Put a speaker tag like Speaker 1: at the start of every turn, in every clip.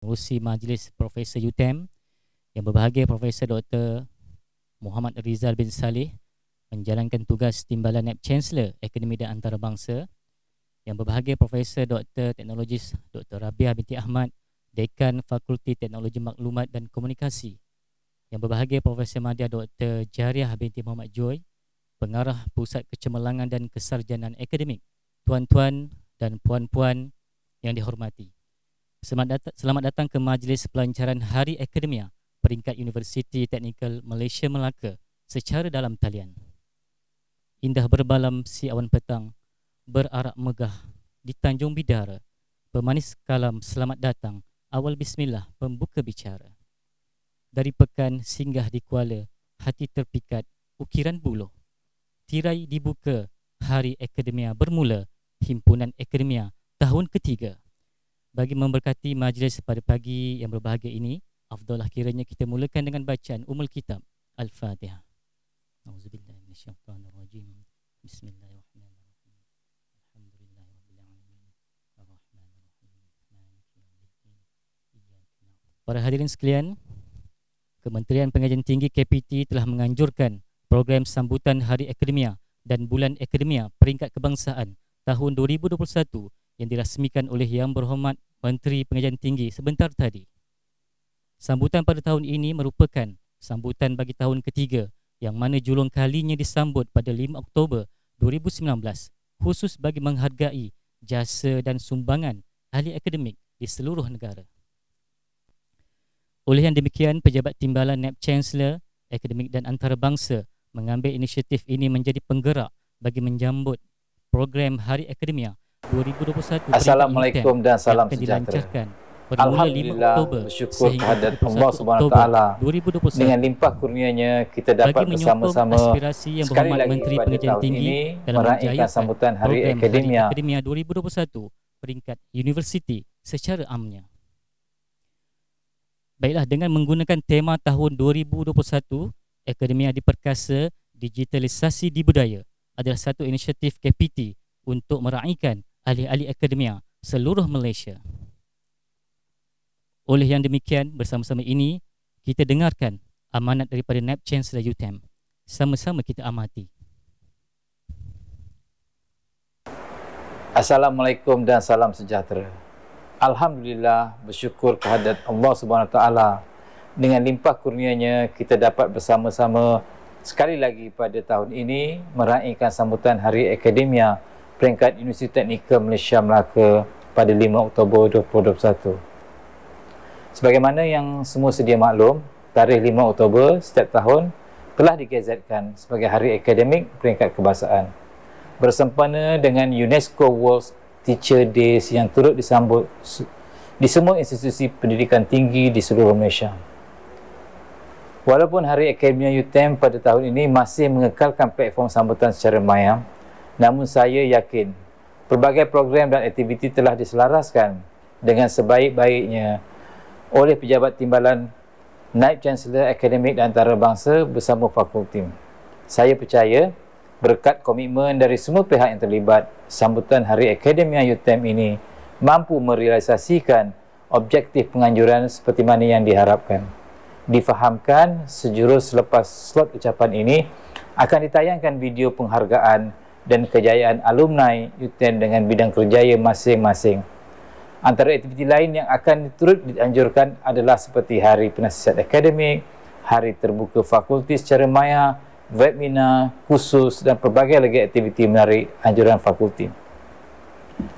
Speaker 1: Pengerusi Majlis Profesor UTM, yang berbahagia Profesor Dr. Muhammad Rizal bin Saleh, menjalankan tugas Timbalan Naib Chancellor Akademi dan Antarabangsa, yang berbahagia Profesor Dr. Teknologis Dr. Rabiah binti Ahmad, Dekan Fakulti Teknologi Maklumat dan Komunikasi, yang berbahagia Profesor Madya Dr. Jariah binti Muhammad Joy, Pengarah Pusat Kecemerlangan dan Kesarjanaan Akademik, tuan-tuan dan puan-puan yang dihormati. Selamat datang ke Majlis Pelancaran Hari Akademia peringkat Universiti Teknikal Malaysia Melaka secara dalam talian. Indah berbalam si awan petang, berarak megah di Tanjung Bidara, pemanis kalam selamat datang, awal bismillah pembuka bicara. Dari pekan singgah di Kuala, hati terpikat ukiran buluh. Tirai dibuka, Hari Akademia bermula, Himpunan Akademia tahun ketiga. Bagi memberkati majlis pada pagi yang berbahagia ini, afdalah kiranya kita mulakan dengan bacaan Ummul Kitab Al-Fatihah. Auzubillahi minasyaitonirrajim. Bismillahirrahmanirrahim. Alhamdulillahirabbil alamin. Arrahmanirrahim. Maliki yaumiddin. Iyyaka na'budu. Para hadirin sekalian, Kementerian Pengajian Tinggi KPT telah menganjurkan program sambutan Hari Akademia dan Bulan Akademia Peringkat Kebangsaan tahun 2021 yang dirasmikan oleh Yang Berhormat Menteri Pengajian Tinggi sebentar tadi. Sambutan pada tahun ini merupakan sambutan bagi tahun ketiga yang mana julung kalinya disambut pada 5 Oktober 2019 khusus bagi menghargai jasa dan sumbangan ahli akademik di seluruh negara. Oleh yang demikian, Pejabat Timbalan Naib Chancellor Akademik dan Antarabangsa mengambil inisiatif ini menjadi penggerak bagi menjambut program Hari Akademia 2021.
Speaker 2: Assalamualaikum dan salam sejahtera. Alhamdulillah, bersyukur kehadirat Allah Subhanahu Wa Taala dengan limpah kurnianya kita dapat bersama-sama sekali lagi pada tahun ini meraihkan sambutan Hari Akademia
Speaker 1: 2021 peringkat universiti secara amnya. Baiklah, dengan menggunakan tema tahun 2021, Akademia Diperkasa Digitalisasi di Budaya adalah satu inisiatif KPT untuk meraihkan ahli-ahli akademia seluruh Malaysia. Oleh yang demikian, bersama-sama ini kita dengarkan amanat daripada Naib Chancellor UTM. Sama-sama kita amati.
Speaker 2: Assalamualaikum dan salam sejahtera. Alhamdulillah, bersyukur kehadirat Allah Subhanahu Wa Taala dengan limpah kurnianya kita dapat bersama-sama sekali lagi pada tahun ini meraihkan sambutan Hari Akademia peringkat Universiti Teknikal Malaysia Melaka pada 5 Oktober 2021. Sebagaimana yang semua sedia maklum, tarikh 5 Oktober setiap tahun telah digazetkan sebagai Hari Akademik Peringkat Kebangsaan bersempena dengan UNESCO World Teacher Days yang turut disambut di semua institusi pendidikan tinggi di seluruh Malaysia. Walaupun Hari Akademia UTM pada tahun ini masih mengekalkan platform sambutan secara maya, namun saya yakin pelbagai program dan aktiviti telah diselaraskan dengan sebaik-baiknya oleh Pejabat Timbalan Naib Chancellor Akademik dan Antarabangsa bersama fakulti. Saya percaya berkat komitmen dari semua pihak yang terlibat, sambutan Hari Akademia UTM ini mampu merealisasikan objektif penganjuran seperti mana yang diharapkan. Difahamkan sejurus selepas slot ucapan ini akan ditayangkan video penghargaan dan kejayaan alumni UTM dengan bidang kerjaya masing-masing. Antara aktiviti lain yang akan turut dianjurkan adalah seperti Hari Penasihat Akademik, Hari Terbuka Fakulti secara maya, webinar khusus dan pelbagai lagi aktiviti menarik anjuran fakulti.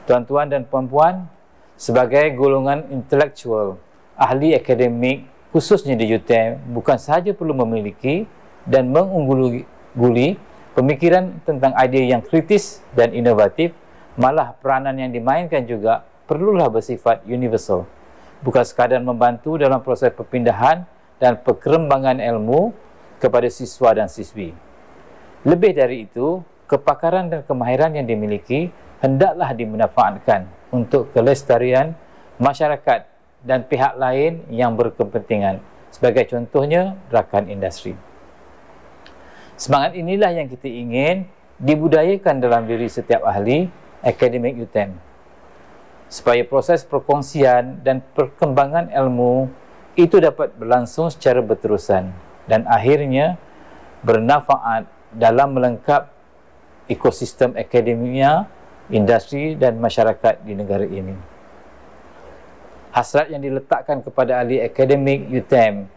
Speaker 2: Tuan-tuan dan puan-puan, sebagai golongan intelektual, ahli akademik khususnya di UTM bukan sahaja perlu memiliki dan mengungguli pemikiran tentang idea yang kritis dan inovatif, malah peranan yang dimainkan juga perlulah bersifat universal. Bukan sekadar membantu dalam proses perpindahan dan perkembangan ilmu kepada siswa dan siswi. Lebih dari itu, kepakaran dan kemahiran yang dimiliki hendaklah dimanfaatkan untuk kelestarian masyarakat dan pihak lain yang berkepentingan. Sebagai contohnya, rakan industri. Semangat inilah yang kita ingin dibudayakan dalam diri setiap ahli akademik UTM. supaya proses perkongsian dan perkembangan ilmu itu dapat berlangsung secara berterusan dan akhirnya bermanfaat dalam melengkap ekosistem akademia, industri dan masyarakat di negara ini. Hasrat yang diletakkan kepada ahli akademik UTM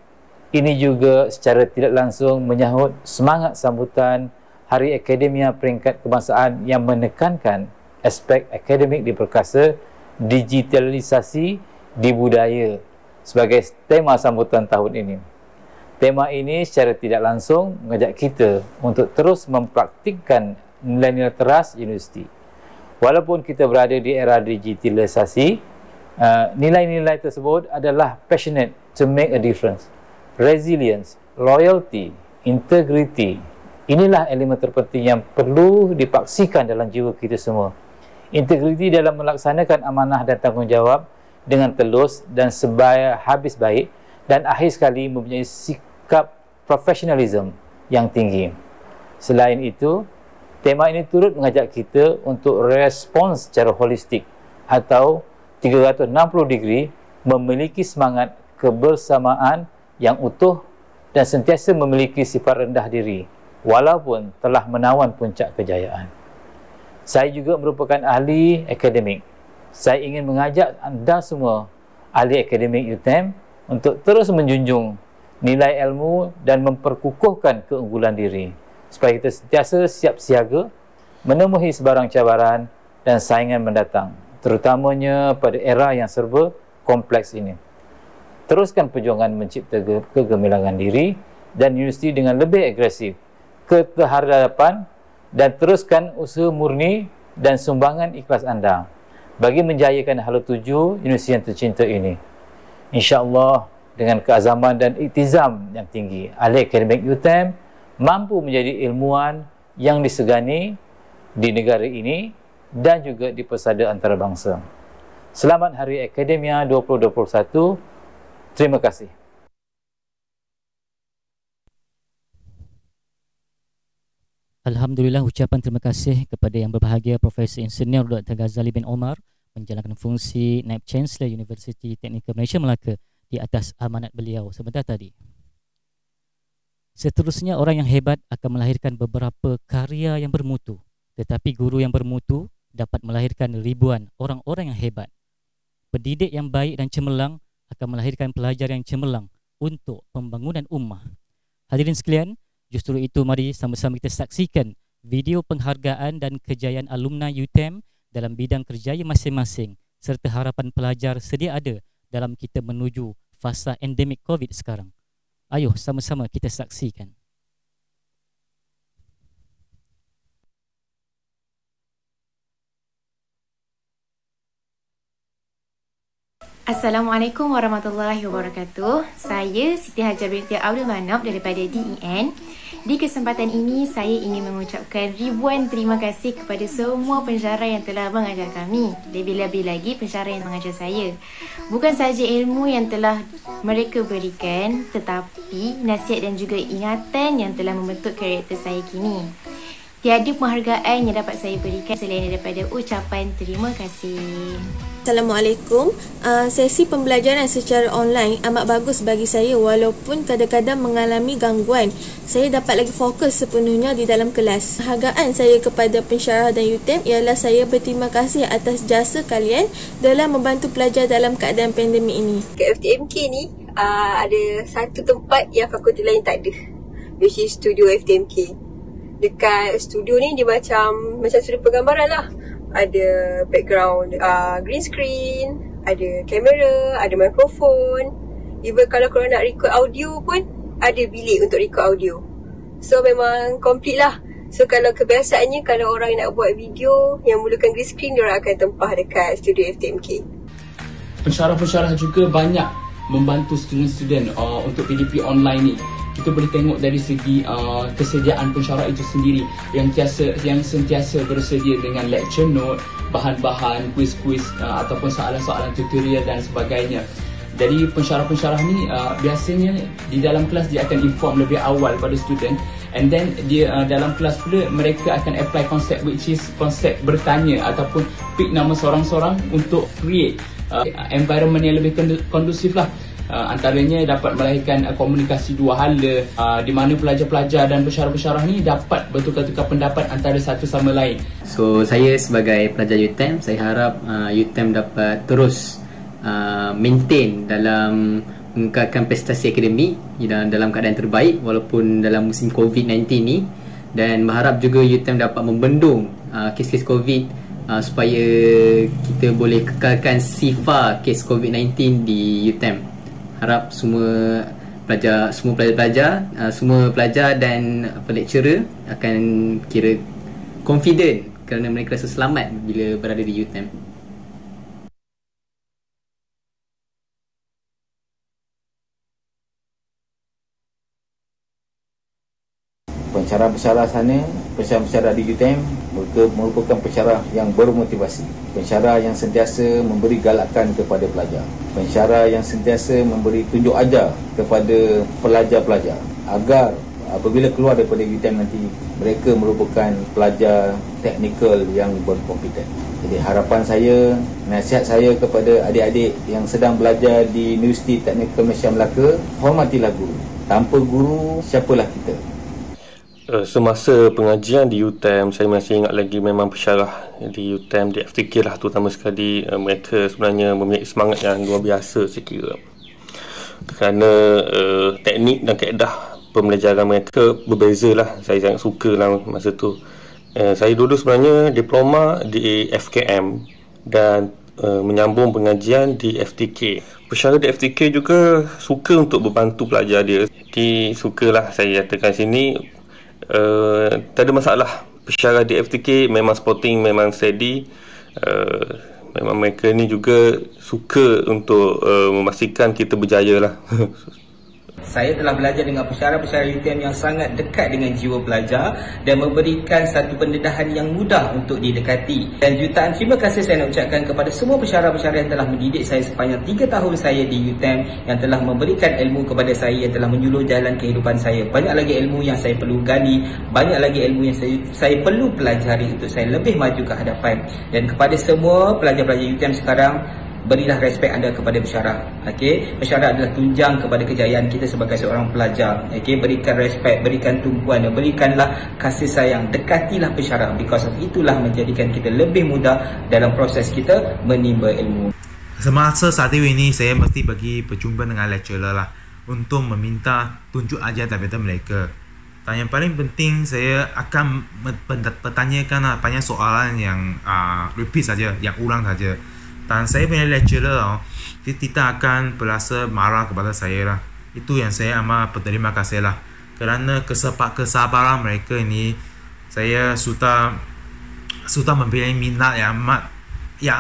Speaker 2: ini juga secara tidak langsung menyahut semangat sambutan Hari Akademia Peringkat Kebangsaan yang menekankan aspek akademik di perkasa, digitalisasi di budaya sebagai tema sambutan tahun ini. Tema ini secara tidak langsung mengajak kita untuk terus mempraktikkan nilai-nilai teras universiti. Walaupun kita berada di era digitalisasi, nilai-nilai tersebut adalah passionate to make a difference, resilience, loyalty, integrity. Inilah elemen terpenting yang perlu dipaksikan dalam jiwa kita semua. Integriti dalam melaksanakan amanah dan tanggungjawab dengan telus dan habis baik, dan akhir sekali mempunyai sikap profesionalism yang tinggi. Selain itu, tema ini turut mengajak kita untuk respons secara holistik atau 360 degree, memiliki semangat kebersamaan yang utuh dan sentiasa memiliki sifat rendah diri walaupun telah menawan puncak kejayaan. Saya juga merupakan ahli akademik. Saya ingin mengajak anda semua, ahli akademik UTM, untuk terus menjunjung nilai ilmu dan memperkukuhkan keunggulan diri, supaya kita sentiasa siap siaga menemui sebarang cabaran dan saingan mendatang, terutamanya pada era yang serba kompleks ini. Teruskan perjuangan mencipta kegemilangan diri dan universiti dengan lebih agresif ke terhadapan, dan teruskan usaha murni dan sumbangan ikhlas anda bagi menjayakan hala tuju universiti yang tercinta ini. InsyaAllah dengan keazaman dan iktizam yang tinggi, ahli akademik UTM mampu menjadi ilmuwan yang disegani di negara ini dan juga di persada antarabangsa. Selamat Hari Akademia 2021. Terima kasih.
Speaker 1: Alhamdulillah, ucapan terima kasih kepada Yang Berbahagia Profesor Insinyur Dr. Ghazali bin Omar, menjalankan fungsi Naib Chancellor Universiti Teknikal Malaysia Melaka, di atas amanat beliau sebentar tadi. Seterusnya, orang yang hebat akan melahirkan beberapa karya yang bermutu, tetapi guru yang bermutu dapat melahirkan ribuan orang-orang yang hebat. Pendidik yang baik dan cemerlang akan melahirkan pelajar yang cemerlang untuk pembangunan ummah. Hadirin sekalian, justru itu mari sama-sama kita saksikan video penghargaan dan kejayaan alumni UTM dalam bidang kerjaya masing-masing serta harapan pelajar sedia ada dalam kita menuju fasa endemik COVID sekarang. Ayo sama-sama kita saksikan.
Speaker 3: Assalamualaikum warahmatullahi wabarakatuh. Saya Siti Hajar binti Abdul Manap daripada DEN. Di kesempatan ini saya ingin mengucapkan ribuan terima kasih kepada semua pensyarah yang telah mengajar kami. Lebih-lebih lagi pensyarah yang mengajar saya. Bukan sahaja ilmu yang telah mereka berikan, tetapi nasihat dan juga ingatan yang telah membentuk karakter saya kini. Tiada penghargaan yang dapat saya berikan selain daripada ucapan terima kasih.
Speaker 4: Assalamualaikum. Sesi pembelajaran secara online amat bagus bagi saya walaupun kadang-kadang mengalami gangguan. Saya dapat lagi fokus sepenuhnya di dalam kelas. Penghargaan saya kepada pensyarah dan UTM ialah saya berterima kasih atas jasa kalian dalam membantu pelajar dalam keadaan pandemik ini.
Speaker 5: Kat FTMK ni ada satu tempat yang fakulti lain tak ada, which is studio FTMK. Dekat studio ni dia macam studio penggambaran lah. Ada background green screen, ada kamera, ada mikrofon. Even kalau korang nak record audio pun ada bilik untuk record audio. So memang complete lah. So kalau kebiasaannya kalau orang nak buat video yang memerlukan green screen, diorang akan tempah dekat studio FTMK.
Speaker 6: Pensyarah-pensyarah juga banyak membantu student-student untuk PDP online ni. Kita boleh tengok dari segi kesediaan pensyarah itu sendiri yang sentiasa bersedia dengan lecture note, bahan-bahan, kuis-kuis ataupun soalan-soalan tutorial dan sebagainya. Jadi pensyarah-pensyarah ni biasanya di dalam kelas dia akan inform lebih awal pada student And then dia dalam kelas pula mereka akan apply konsep, which is konsep bertanya ataupun pick nama seorang-seorang untuk create environment yang lebih kondusif lah. Antaranya dapat melahirkan komunikasi dua hala, di mana pelajar-pelajar dan pensyarah-pensyarah ni dapat bertukar-tukar pendapat antara satu sama lain.
Speaker 7: So saya sebagai pelajar UTM, saya harap UTM dapat terus maintain dalam mengekalkan prestasi akademik dalam keadaan terbaik walaupun dalam musim COVID-19 ni, dan berharap juga UTM dapat membendung kes-kes COVID supaya kita boleh kekalkan sifar kes COVID-19 di UTM. Harap semua pelajar dan lecturer akan kira confident kerana mereka rasa selamat bila berada di UTM.
Speaker 2: Pensyarah-pensyarah sana, pensyarah-pensyarah di UTM merupakan pensyarah yang bermotivasi, pensyarah yang sentiasa memberi galakan kepada pelajar, pensyarah yang sentiasa memberi tunjuk ajar kepada pelajar-pelajar agar apabila keluar daripada UTM nanti mereka merupakan pelajar teknikal yang berkompeten. Jadi harapan saya, nasihat saya kepada adik-adik yang sedang belajar di Universiti Teknikal Malaysia Melaka, hormatilah guru. Tanpa guru, siapalah kita?
Speaker 8: Semasa pengajian di UTM, saya masih ingat lagi memang pensyarah di UTM, di FTK lah terutama sekali, mereka sebenarnya mempunyai semangat yang luar biasa saya kira, kerana teknik dan kaedah pembelajaran mereka berbeza lah. Saya sangat suka lah masa tu. Saya dulu sebenarnya diploma di FKM dan menyambung pengajian di FTK. Pensyarah di FTK juga suka untuk membantu pelajar dia, jadi sukalah saya nyatakan sini. Tak ada masalah. Pensyarah di FTK memang sporting, memang steady. Memang mereka ni juga suka untuk memastikan kita berjaya lah.
Speaker 9: Saya telah belajar dengan pensyarah-pensyarah UTM yang sangat dekat dengan jiwa pelajar dan memberikan satu pendedahan yang mudah untuk didekati. Dan jutaan terima kasih saya nak ucapkan kepada semua pensyarah-pensyarah yang telah mendidik saya sepanjang 3 tahun saya di UTM, yang telah memberikan ilmu kepada saya, yang telah menyuluh jalan kehidupan saya. Banyak lagi ilmu yang saya perlu gali, banyak lagi ilmu yang saya perlu pelajari untuk saya lebih maju ke hadapan. Dan kepada semua pelajar-pelajar UTM sekarang, berilah respek anda kepada pensyarah. Okey, pensyarah adalah tunjang kepada kejayaan kita sebagai seorang pelajar. Okey, berikan respek, berikan tumpuan dan berikanlah kasih sayang. Dekatilah pensyarah, because of itulah menjadikan kita lebih mudah dalam proses kita menimba ilmu.
Speaker 10: Semasa saat ini saya mesti pergi berjumpa dengan lecturer lah untuk meminta tunjuk ajar daripada mereka. Dan yang paling penting, saya akan bertanyakan banyak soalan yang repeat saja, yang ulang saja. Dan saya punya lecturer dia tidak akan berasa marah kepada saya lah. Itu yang saya amat berterima kasih lah, kerana kesabaran mereka ini, saya sudah mempunyai minat yang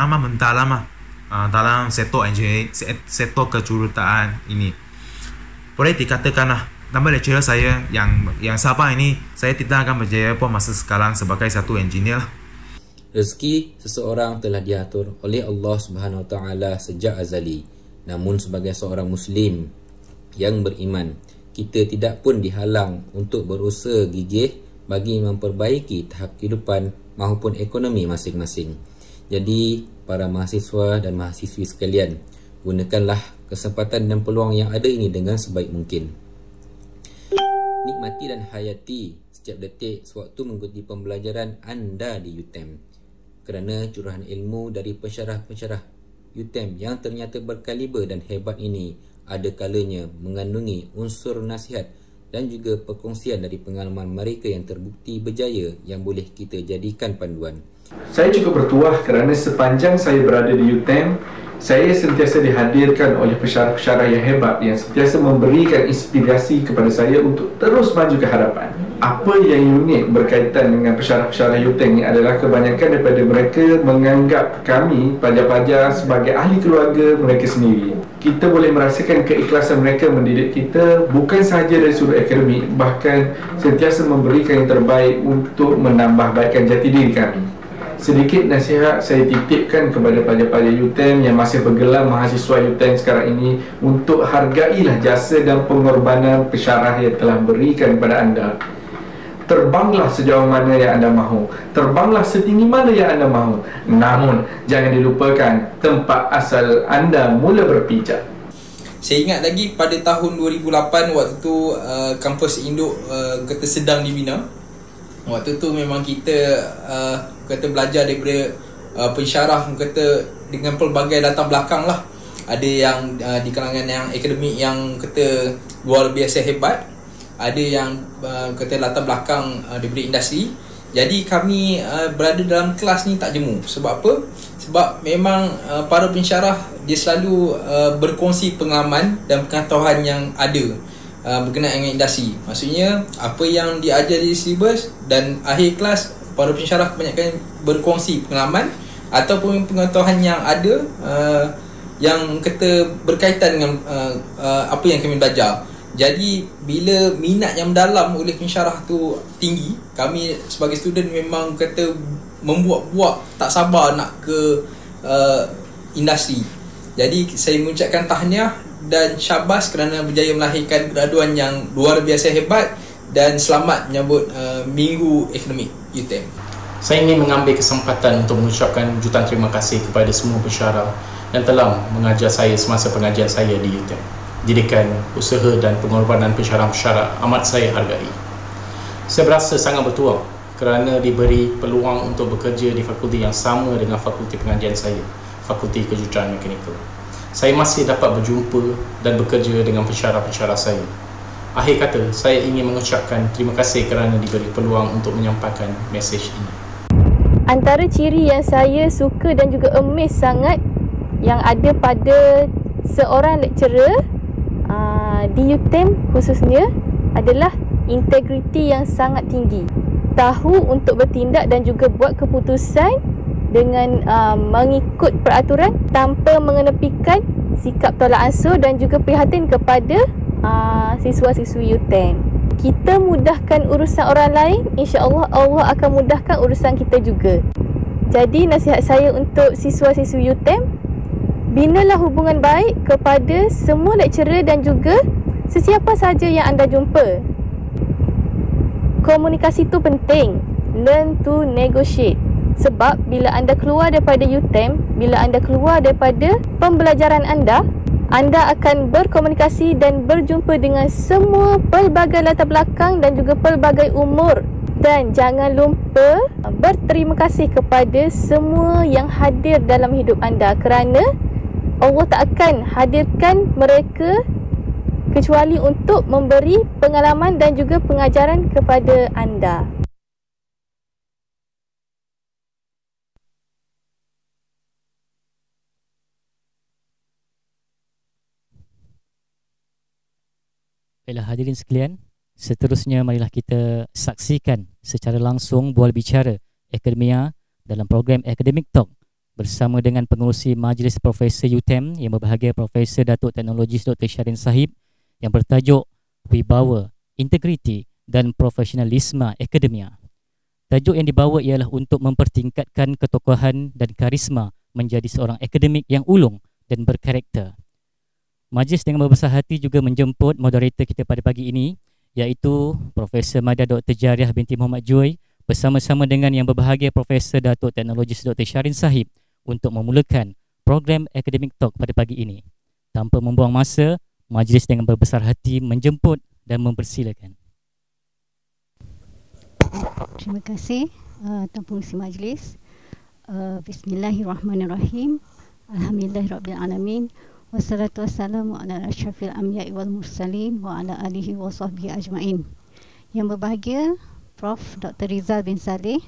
Speaker 10: amat mendalam lah, dalam sektor engineering, sektor kejuruteraan ini. Boleh dikatakan lah, nama lecturer saya yang sabar ini, saya tidak akan berjaya pun masa sekarang sebagai satu engineer lah.
Speaker 11: Rezeki seseorang telah diatur oleh Allah Subhanahu Wa Taala sejak azali. Namun sebagai seorang Muslim yang beriman, kita tidak pun dihalang untuk berusaha gigih bagi memperbaiki tahap kehidupan maupun ekonomi masing-masing. Jadi, para mahasiswa dan mahasiswi sekalian, gunakanlah kesempatan dan peluang yang ada ini dengan sebaik mungkin. Nikmati dan hayati setiap detik sewaktu mengikuti pembelajaran anda di UTM. Kerana curahan ilmu dari pensyarah-pensyarah UTM yang ternyata berkaliber dan hebat ini ada kalanya mengandungi unsur nasihat dan juga perkongsian dari pengalaman mereka yang terbukti berjaya yang boleh kita jadikan panduan.
Speaker 12: Saya cukup bertuah kerana sepanjang saya berada di UTM, saya sentiasa dihadirkan oleh pensyarah-pensyarah yang hebat yang sentiasa memberikan inspirasi kepada saya untuk terus maju ke hadapan. Apa yang unik berkaitan dengan pensyarah-pensyarah UTM ini adalah kebanyakan daripada mereka menganggap kami, pelajar-pelajar, sebagai ahli keluarga mereka sendiri. Kita boleh merasakan keikhlasan mereka mendidik kita bukan sahaja dari sudut akademik, bahkan sentiasa memberikan yang terbaik untuk menambah baikkan jati diri kami. Sedikit nasihat saya titipkan kepada pelajar-pelajar UTM yang masih bergelar mahasiswa UTM sekarang ini, untuk hargailah jasa dan pengorbanan pensyarah yang telah berikan kepada anda. Terbanglah sejauh mana yang anda mahu, terbanglah setinggi mana yang anda mahu. Namun jangan dilupakan tempat asal anda mula berpijak.
Speaker 9: Saya ingat lagi pada tahun 2008 waktu tu kampus induk kata sedang dibina. Waktu tu memang kita kata belajar daripada pensyarah kata dengan pelbagai latar belakang lah. Ada yang di kalangan yang akademik yang kata luar biasa hebat, ada yang kata latar belakang daripada industri. Jadi kami berada dalam kelas ni tak jemu. Sebab apa? Sebab memang para pensyarah dia selalu berkongsi pengalaman dan pengetahuan yang ada berkenaan dengan industri. Maksudnya apa yang diajar di silibus, dan akhir kelas para pensyarah kebanyakan berkongsi pengalaman ataupun pengetahuan yang ada yang kata berkaitan dengan apa yang kami belajar. Jadi bila minat yang mendalam oleh pensyarah tu tinggi, kami sebagai student memang kata membuat-buat tak sabar nak ke industri. Jadi saya mengucapkan tahniah dan syabas kerana berjaya melahirkan graduan yang luar biasa hebat, dan selamat menyambut Minggu Akademik UTM.
Speaker 13: Saya ingin mengambil kesempatan untuk mengucapkan jutaan terima kasih kepada semua pensyarah yang telah mengajar saya semasa pengajian saya di UTM. Didikan, usaha dan pengorbanan pensyarah-pensyarah amat saya hargai. Saya berasa sangat bertuah kerana diberi peluang untuk bekerja di fakulti yang sama dengan fakulti pengajian saya, Fakulti Kejuruteraan Mekanikal. Saya masih dapat berjumpa dan bekerja dengan pensyarah-pensyarah saya. Akhir kata, saya ingin mengucapkan terima kasih kerana diberi peluang untuk menyampaikan mesej ini.
Speaker 4: Antara ciri yang saya suka dan juga amazed sangat yang ada pada seorang lecturer di UTM khususnya adalah integriti yang sangat tinggi. Tahu untuk bertindak dan juga buat keputusan dengan mengikut peraturan tanpa mengenepikan sikap tolak ansur dan juga prihatin kepada siswa-siswi UTM. Kita mudahkan urusan orang lain, insya-Allah Allah akan mudahkan urusan kita juga. Jadi nasihat saya untuk siswa-siswi UTM, binalah hubungan baik kepada semua lecturer dan juga sesiapa saja yang anda jumpa. Komunikasi tu penting. Learn to negotiate. Sebab bila anda keluar daripada UTM, bila anda keluar daripada pembelajaran anda akan berkomunikasi dan berjumpa dengan semua pelbagai latar belakang dan juga pelbagai umur. Dan jangan lupa berterima kasih kepada semua yang hadir dalam hidup anda, kerana Allah tak akan hadirkan mereka kecuali untuk memberi pengalaman dan juga pengajaran kepada anda.
Speaker 1: Baiklah hadirin sekalian, seterusnya marilah kita saksikan secara langsung bual bicara akademia dalam program Academic Talk bersama dengan pengerusi Majlis Profesor UTM yang berbahagia Profesor Datuk Teknologis Dr. Syarin Sahib yang bertajuk Wibawa, Integriti dan Profesionalisme Akademia. Tajuk yang dibawa ialah untuk mempertingkatkan ketokohan dan karisma menjadi seorang akademik yang ulung dan berkarakter. Majlis dengan berbesar hati juga menjemput moderator kita pada pagi ini, iaitu Profesor Madya Dr. Jariah binti Muhammad Joy bersama-sama dengan yang berbahagia Profesor Datuk Teknologis Dr. Syarin Sahib untuk memulakan program Academic Talk pada pagi ini. Tanpa membuang masa, majlis dengan berbesar hati menjemput dan mempersilakan.
Speaker 14: Terima kasih Tuan Pengerusi Majlis. Bismillahirrahmanirrahim. Alhamdulillahirrabbilalamin. Wassalatu wassalamu ala asyrafil anbiya'i wal mursalin wa ala alihi wa sahbihi ajma'in. Yang berbahagia Prof. Dr. Rizal bin Saleh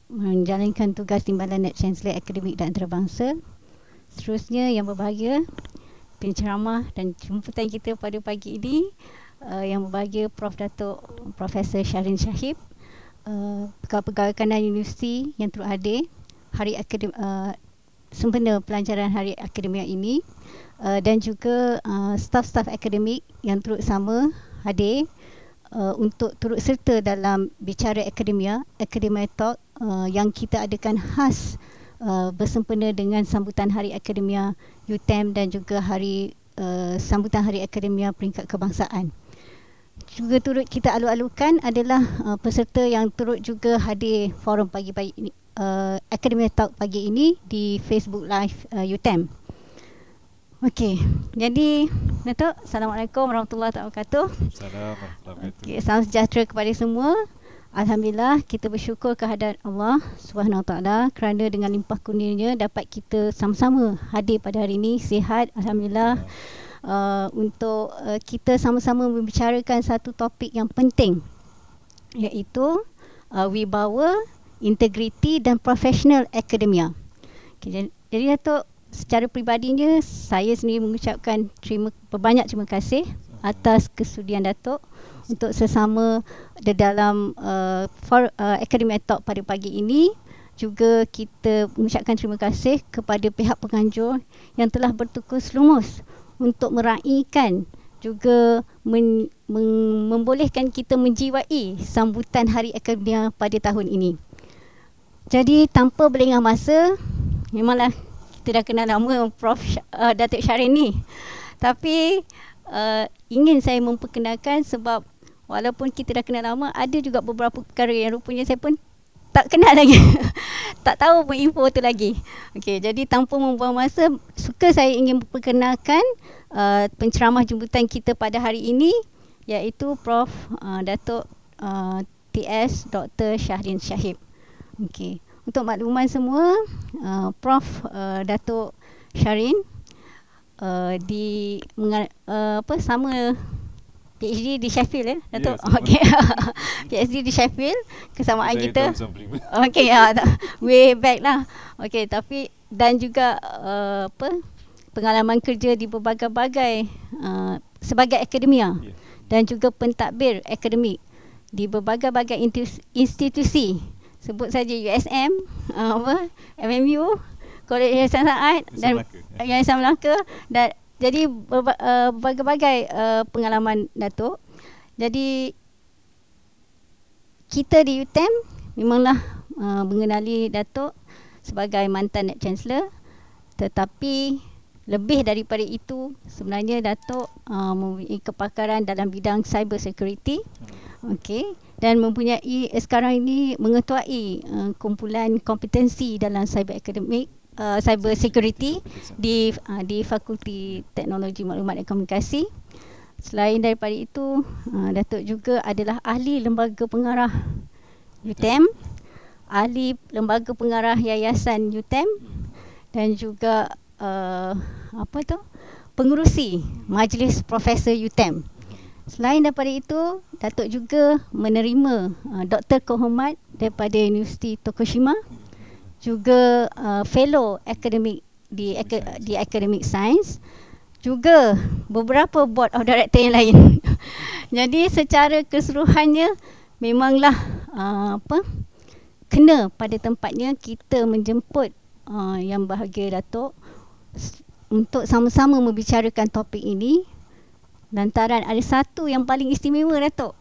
Speaker 14: menjalankan tugas Timbalan Naib Chancellor Akademik dan Antarabangsa. Seterusnya yang berbahagia penceramah dan jemputan kita pada pagi ini, yang berbahagia Prof. Datuk Profesor Syarin Sahib, pegawai kanan universiti yang turut hadir hari sempena pelancaran Hari Akademia ini, dan juga staf-staf akademik yang turut sama hadir untuk turut serta dalam bicara akademia, Academia Talk yang kita adakan khas bersempena dengan sambutan Hari Akademia UTM dan juga sambutan Hari Akademia Peringkat Kebangsaan. juga turut kita alu-alukan adalah peserta yang turut juga hadir forum pagi-pagi ini, Academy Talk pagi ini di Facebook Live UTM. Okey, jadi Datuk, Assalamualaikum warahmatullahi wabarakatuh. Okay, salam sejahtera kepada semua. Alhamdulillah, kita bersyukur kehadirat Allah Subhanahu Wa Taala kerana dengan limpah kurnianya dapat kita sama-sama hadir pada hari ini sihat. Alhamdulillah. Untuk kita sama-sama membicarakan satu topik yang penting, iaitu wibawa, integriti dan profesional akademia. Okay, jadi Datuk, secara peribadinya saya sendiri mengucapkan berbanyak terima kasih atas kesudian Datuk untuk sesama di dalam Academy Talk pada pagi ini. Juga kita mengucapkan terima kasih kepada pihak penganjur yang telah bertukus lumus untuk meraihkan juga membolehkan kita menjiwai sambutan Hari Akademia pada tahun ini. Jadi tanpa berlengah masa, memanglah kita dah kenal nama Prof Datuk Syarin ni, tapi ingin saya memperkenalkan sebab walaupun kita dah kenal lama, ada juga beberapa perkara yang rupanya saya pun tak kenal lagi. Tak tahu pun info tu lagi. Okey, jadi tanpa membuang masa, suka saya ingin memperkenalkan penceramah jemputan kita pada hari ini, iaitu Prof Datuk TS Dr. Shahrin Shahib. Okey, untuk makluman semua, Prof Datuk Shahrin sama PhD di Sheffield Datuk. Yes, okey. PhD di Sheffield, kesamaan saya kita. Okey, way back lah. Okey, tapi dan juga pengalaman kerja di berbagai-bagai sebagai akademia, dan juga pentadbir akademik di berbagai-bagai institusi. Sebut saja USM, MMU, Kolej Yayasan Saat dan Yayasan Melaka, dan jadi berbagai-bagai pengalaman Datuk. Jadi kita di UTM memanglah mengenali Datuk sebagai mantan Naib Chancellor, tetapi lebih daripada itu sebenarnya Datuk mempunyai kepakaran dalam bidang cyber security. Okey, dan mempunyai sekarang ini mengetuai kumpulan kompetensi dalam cyber akademik, cyber security di Fakulti Teknologi Maklumat dan Komunikasi. Selain daripada itu, Datuk juga adalah ahli lembaga pengarah UTM, ahli lembaga pengarah Yayasan UTM, dan juga pengerusi Majlis Profesor UTM. Selain daripada itu, Datuk juga menerima Doktor Kehormat daripada Universiti Tokushima, juga fellow akademik di Academic Science, juga beberapa board of director yang lain. Jadi secara keseluruhannya memanglah kena pada tempatnya kita menjemput yang bahagia Datuk untuk sama-sama membicarakan topik ini. Lantaran ada satu yang paling istimewa Datuk.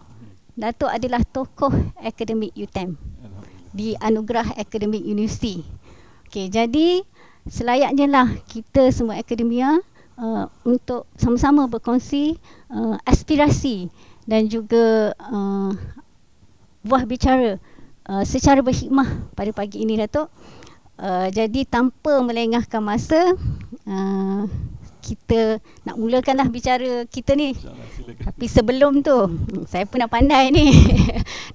Speaker 14: Datuk adalah tokoh akademik UTM di Anugerah Akademik Universiti. Okey, jadi selayaknya lah kita semua akademia untuk sama-sama berkongsi aspirasi dan juga buah bicara secara berhikmah pada pagi ini Datuk. Jadi tanpa melengahkan masa, kita nak mulakanlah bicara kita ni. Tapi sebelum tu, saya pun nak pandai ni.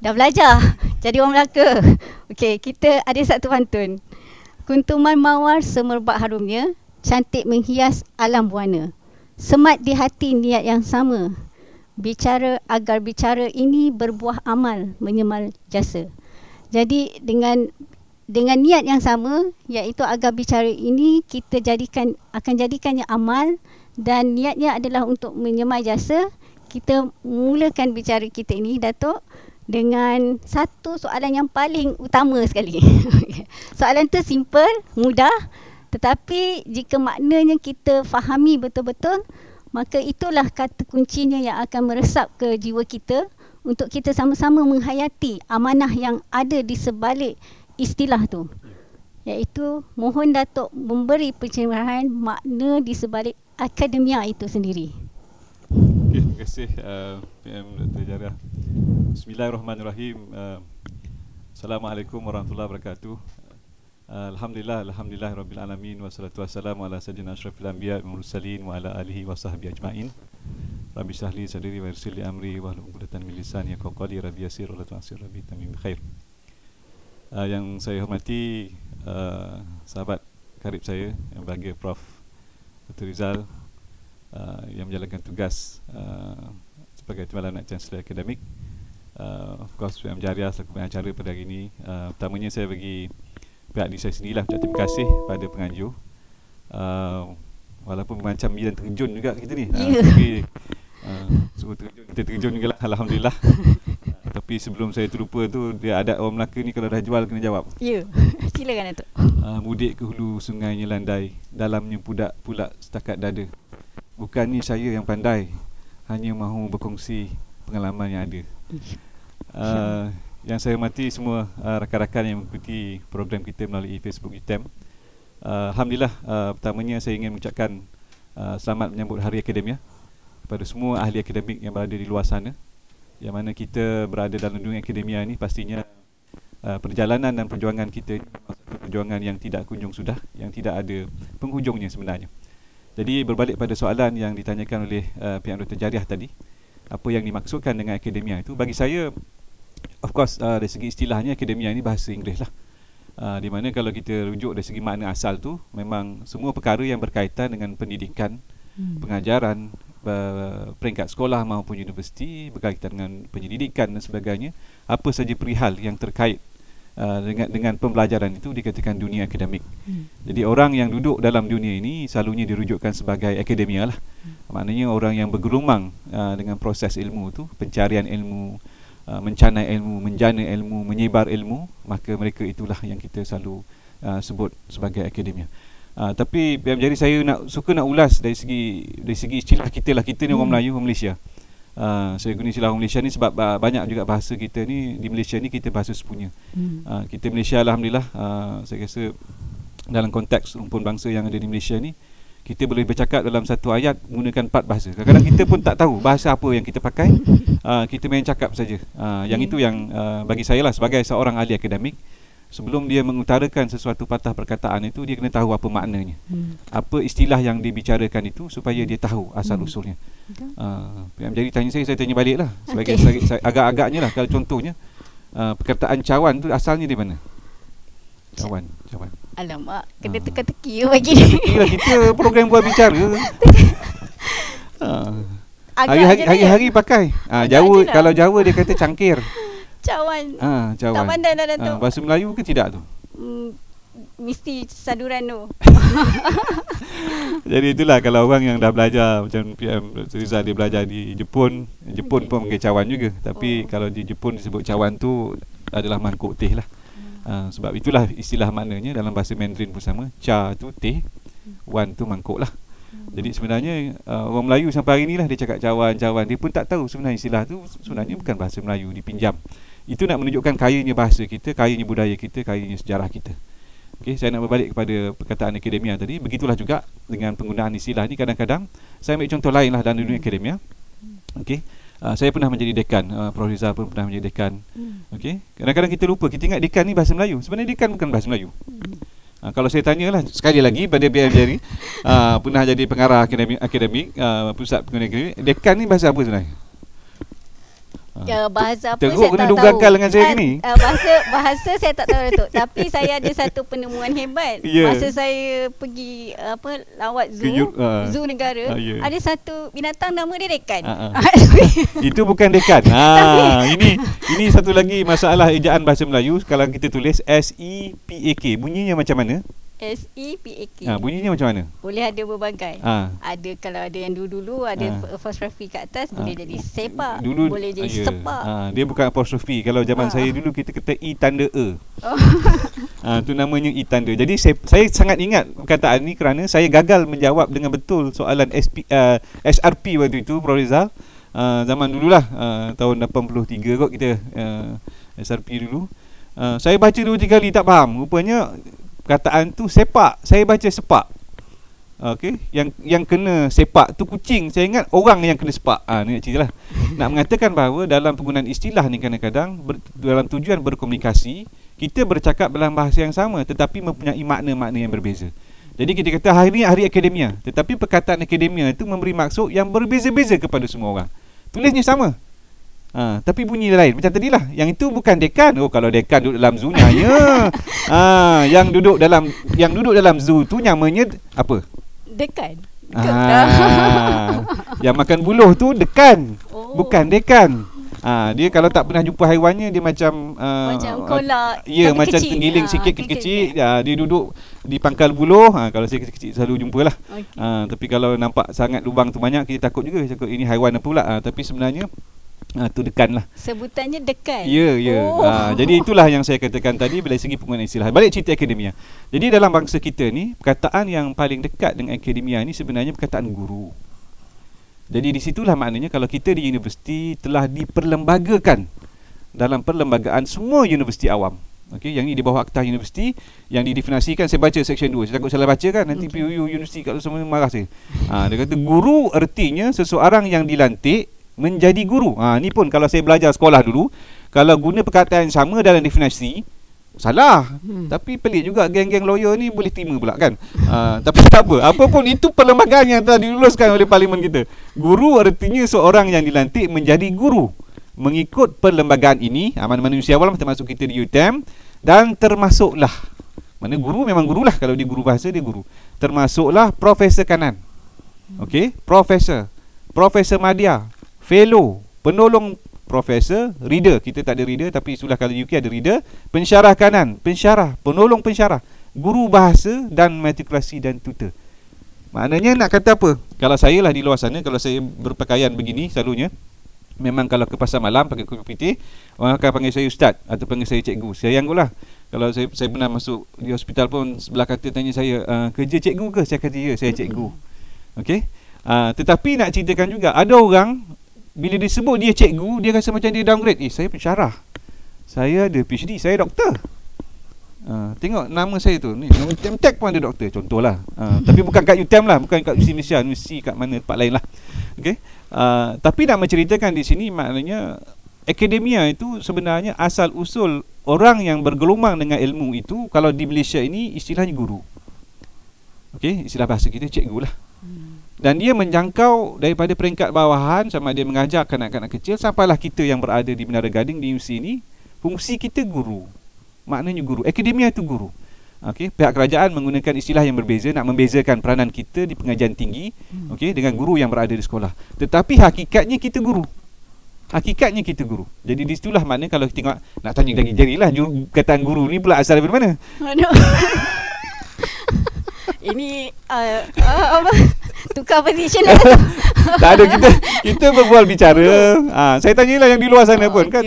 Speaker 14: Dah belajar jadi orang Melaka. Okey, kita ada satu pantun. Kuntuman mawar semerbak harumnya, cantik menghias alam buana. Semat di hati niat yang sama, bicara agar bicara ini berbuah amal menyemal jasa. Jadi dengan niat yang sama, iaitu agar bicara ini kita akan jadikannya amal, dan niatnya adalah untuk menyemai jasa. Kita mulakan bicara kita ini Datuk dengan satu soalan yang paling utama sekali. Soalan tu simple, mudah, tetapi jika maknanya kita fahami betul-betul, maka itulah kata kuncinya yang akan meresap ke jiwa kita untuk kita sama-sama menghayati amanah yang ada di sebalik istilah tu, iaitu mohon Datuk memberi pencerahan makna di sebalik akademia itu sendiri.
Speaker 15: Okay. kasih PM Dr. Jarrah. Bismillahirrahmanirrahim. Assalamualaikum warahmatullahi wabarakatuh. Alhamdulillah rabbil alamin, wassalatu wassalamu ala sayyidina asyrafil anbiya wal mursalin wa ala alihi wa sahbihi ajmain. Rabbi shrah li sadri wa yassir li amri wahlul 'uqdatam min lisani yafqahu qawli. Rabbi yassir wa la tu'assir, Rabbi tamim khair. Yang saya hormati sahabat karib saya yang berbahagia Prof Dr. Rizal yang menjalankan tugas sebagai Timbalan Naib Chancellor Akademik, of course PM Jariah selaku pengacara pada hari ini. Pertamanya saya bagi pihak diri saya sendirilah ucap terima kasih pada penganjur, walaupun macam bidan terjun juga kita ni, tapi suruh terjun, kita terjun juga lah, Alhamdulillah. Tapi sebelum saya terlupa tu, dia ada orang Melaka ni kalau dah jual kena jawab.
Speaker 14: Ya, silakan Datuk.
Speaker 15: Mudik ke hulu sungainya landai, dalamnya pudak pula setakat dada. Bukannya saya yang pandai, hanya mahu berkongsi pengalaman yang ada. Yang saya hormati semua rakan-rakan yang mengikuti program kita melalui Facebook UTM. Alhamdulillah, pertamanya saya ingin mengucapkan selamat menyambut Hari Akademia kepada semua ahli akademik yang berada di luar sana. Yang mana kita berada dalam dunia akademia ni, pastinya perjalanan dan perjuangan kita ini perjuangan yang tidak kunjung sudah, yang tidak ada penghujungnya sebenarnya. Jadi berbalik pada soalan yang ditanyakan oleh pihak Dr. Jariah tadi, apa yang dimaksudkan dengan akademia itu, bagi saya of course dari segi istilahnya akademia ini bahasa Inggeris lah, di mana kalau kita rujuk dari segi makna asal tu memang semua perkara yang berkaitan dengan pendidikan, pengajaran, peringkat sekolah maupun universiti, berkaitan dengan penyelidikan dan sebagainya, apa saja perihal yang terkait dengan pembelajaran itu dikatakan dunia akademik. Jadi orang yang duduk dalam dunia ini selalunya dirujukkan sebagai akademia lah. Maknanya orang yang bergelumang dengan proses ilmu tu, pencarian ilmu, mencanai ilmu, menjana ilmu, menyebar ilmu, maka mereka itulah yang kita selalu sebut sebagai akademia. Tapi jadi saya suka nak ulas dari segi istilah kita lah. Kita ni orang Melayu, orang Malaysia. Saya guna istilah orang Malaysia ni sebab banyak juga bahasa kita ni di Malaysia ni kita bahasa sepunya. Kita Malaysia alhamdulillah, saya rasa dalam konteks rumpun bangsa yang ada di Malaysia ni, kita boleh bercakap dalam satu ayat menggunakan 4 bahasa. Kadang-kadang kita pun tak tahu bahasa apa yang kita pakai. Kita main cakap saja. Yang itu yang bagi saya lah sebagai seorang ahli akademik, sebelum dia mengutarakan sesuatu patah perkataan itu, dia kena tahu apa maknanya, apa istilah yang dibicarakan itu, supaya dia tahu asal usulnya. Jadi tanya saya tanya balik lah. Sebagai agak-agaknya lah, kalau contohnya perkataan cawan tu asalnya di mana? Cawan.
Speaker 14: Alamak, kena teka-teki bagi ni.
Speaker 15: Kita program buat bicara. Hari-hari pakai. Jawa, kalau Jawa dia kata cangkir.
Speaker 14: Cawan.
Speaker 15: Cawan.
Speaker 14: Tak pandai dah Datuk.
Speaker 15: Bahasa Melayu ke tidak tu?
Speaker 14: Mesti saduran tu.
Speaker 15: Jadi itulah kalau orang yang dah belajar macam PM Rizal, dia belajar di Jepun pun panggil cawan juga. Tapi kalau di Jepun disebut cawan tu adalah mangkuk teh lah. Sebab itulah istilah maknanya dalam bahasa Mandarin pun sama. Cha tu teh, wan tu mangkuk lah. Jadi sebenarnya orang Melayu sampai hari ni lah dia cakap cawan. Dia pun tak tahu sebenarnya istilah tu sebenarnya bukan bahasa Melayu, dipinjam. Itu nak menunjukkan kayanya bahasa kita, kayanya budaya kita, kayanya sejarah kita. Okey, saya nak berbalik kepada perkataan akademia tadi. Begitulah juga dengan penggunaan istilah ni. Kadang-kadang saya ambil contoh lain lah dalam dunia akademia. Okey, saya pernah menjadi dekan, Prof Rizal pun pernah menjadi dekan. Okey, kadang-kadang kita lupa, kita ingat dekan ni bahasa Melayu. Sebenarnya dekan bukan bahasa Melayu. Kalau saya tanyalah sekali lagi pada PM Jari, pernah jadi pengarah akademik, pusat pengarah akademik, dekan ni bahasa apa sebenarnya?
Speaker 14: Bahasa apa
Speaker 15: Teruk
Speaker 14: saya
Speaker 15: kena
Speaker 14: tak tahu.
Speaker 15: dugakan dengan saya ni.
Speaker 14: Bahasa saya tak tahu Datuk. Tapi saya ada satu penemuan hebat. Masa saya pergi lawat zoo negara, ada satu binatang nama dia dekan.
Speaker 15: Itu bukan dekan. Ini satu lagi masalah ejaan bahasa Melayu. Kalau kita tulis S-E-P-A-K, bunyinya macam mana?
Speaker 14: S-E-P-A-K.
Speaker 15: Bunyinya macam mana?
Speaker 14: Boleh ada berbagai. Ada, kalau ada yang dulu ada apostrofi kat atas, boleh jadi sepak, boleh jadi sepak.
Speaker 15: Dia bukan apostrofi. Kalau zaman saya dulu kita kata I tanda E. Tu namanya I tanda. Jadi saya sangat ingat perkataan ni kerana saya gagal menjawab dengan betul soalan SRP waktu itu, Prof Rizal. Zaman dululah, tahun 83 kot kita SRP dulu. Saya baca 2-3 kali tak faham. Rupanya perkataan tu sepak, saya baca sepak. Okey, yang kena sepak tu kucing. Saya ingat orang yang kena sepak. Ni nak cerita lah. Nak mengatakan bahawa dalam penggunaan istilah ni kadang-kadang dalam tujuan berkomunikasi, kita bercakap dalam bahasa yang sama tetapi mempunyai makna-makna yang berbeza. Jadi kita kata hari ni hari akademia, tetapi perkataan akademia itu memberi maksud yang berbeza-beza kepada semua orang. Tulisnya sama, tapi bunyi lain. Macam tadilah, yang itu bukan dekan. Oh, kalau dekan duduk dalam zoo nyanya. Yang duduk dalam zoo tu namanya apa?
Speaker 14: Dekan.
Speaker 15: Yang makan buluh tu dekan, bukan dekan. Dia kalau tak pernah jumpa haiwannya, dia macam
Speaker 14: kolak.
Speaker 15: Ya, macam tenggiling sikit kecil. Dia duduk di pangkal buluh. Kalau saya kecil-kecil selalu jumpalah. Tapi kalau nampak sangat lubang tu banyak, kita takut juga. Cakap ini haiwan apa pula. Tapi sebenarnya tu dekan lah.
Speaker 14: Sebutannya dekan.
Speaker 15: Ya. Jadi itulah yang saya katakan tadi dari segi penggunaan istilah. Balik cerita akademia. Jadi dalam bangsa kita ni, perkataan yang paling dekat dengan akademia ni sebenarnya perkataan guru. Jadi di situlah maknanya kalau kita di universiti telah diperlembagakan dalam perlembagaan semua universiti awam. Okey, yang ini di bawah Akta Universiti yang didefinisikan. Saya baca section 2. Saya takut salah baca kan, nanti PUU Universiti kalau semua marah saya. Dia kata guru artinya seseorang yang dilantik menjadi guru. Ni pun kalau saya belajar sekolah dulu, kalau guna perkataan yang sama dalam definisi, salah. Tapi pelik juga geng-geng lawyer ni boleh terima pula kan. Tapi tak apa. Apapun itu perlembagaan yang telah diluluskan oleh parlimen kita. Guru artinya seorang yang dilantik menjadi guru mengikut perlembagaan ini, Amanah Manusia Awal termasuk kita di UTM, dan termasuklah, mana guru memang gurulah, kalau dia guru bahasa dia guru. Termasuklah Profesor Kanan. Okey, Profesor Madya, Fellow, penolong Profesor, reader. Kita tak ada reader, tapi itulah kalau UK ada reader. Pensyarah kanan, pensyarah, penolong pensyarah, guru bahasa dan matrikulasi dan tutor. Maknanya nak kata apa? Kalau saya lah di luar sana, kalau saya berpakaian begini selalunya, memang kalau ke pasar malam pakai kopi putih, orang akan panggil saya ustaz atau panggil saya cikgu. Saya anggulah. Kalau saya pernah masuk di hospital pun, sebelah kata tanya saya, kerja cikgu ke? Saya kata ya, saya cikgu. Okey. Tetapi nak ceritakan juga, ada orang bila disebut dia cikgu, dia rasa macam dia downgrade. Saya pensyarah, saya ada PhD, saya doktor. Tengok nama saya tu ni, nama UTM pun ada doktor, contohlah. Tapi bukan kat UTM lah, bukan kat Universiti Malaysia, universiti kat mana tempat lain lah. Okay? Tapi nak menceritakan di sini, maknanya akademia itu sebenarnya asal usul orang yang bergelumang dengan ilmu itu, kalau di Malaysia ini istilahnya guru. Okay? Istilah bahasa kita cikgu lah. Dan dia menjangkau daripada peringkat bawahan, sama dia mengajar kanak-kanak kecil, sampailah kita yang berada di Menara Gading di universiti ini, fungsi kita guru. Maknanya guru. Akademia itu guru. Okey, pihak kerajaan menggunakan istilah yang berbeza nak membezakan peranan kita di pengajian tinggi, okey, dengan guru yang berada di sekolah. Tetapi hakikatnya kita guru. Hakikatnya kita guru. Jadi di situlah maknanya kalau kita tengok, nak tanya lagi jadilah kataan guru ni pula asal dari mana?
Speaker 14: Ini apa? Tukar position lah.
Speaker 15: Tak ada, kita berbual bicara. Saya tanyalah yang di luar sana pun kan.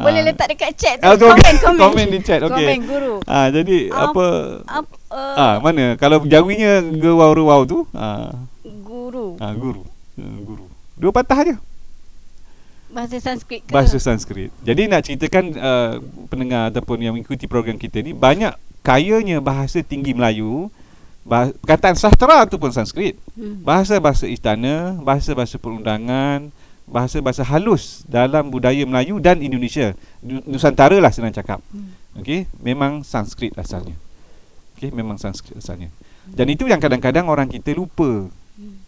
Speaker 14: Boleh letak dekat chat tu.
Speaker 15: Komen di chat. Okey.
Speaker 14: Komen guru.
Speaker 15: Jadi mana kalau jawinya gewau-rewau tu?
Speaker 14: Guru.
Speaker 15: Guru. Dua patah aja.
Speaker 14: Bahasa Sanskrit ke?
Speaker 15: Bahasa Sanskrit. Jadi nak ceritakan pendengar ataupun yang mengikuti program kita ni, banyak kayanya bahasa tinggi Melayu. Perkataan sastera tu pun Sanskrit. Bahasa-bahasa istana, bahasa-bahasa perundangan, bahasa-bahasa halus dalam budaya Melayu dan Indonesia, Nusantara lah senang cakap. Okey, memang Sanskrit asalnya. Okey, memang Sanskrit asalnya. Dan itu yang kadang-kadang orang kita lupa.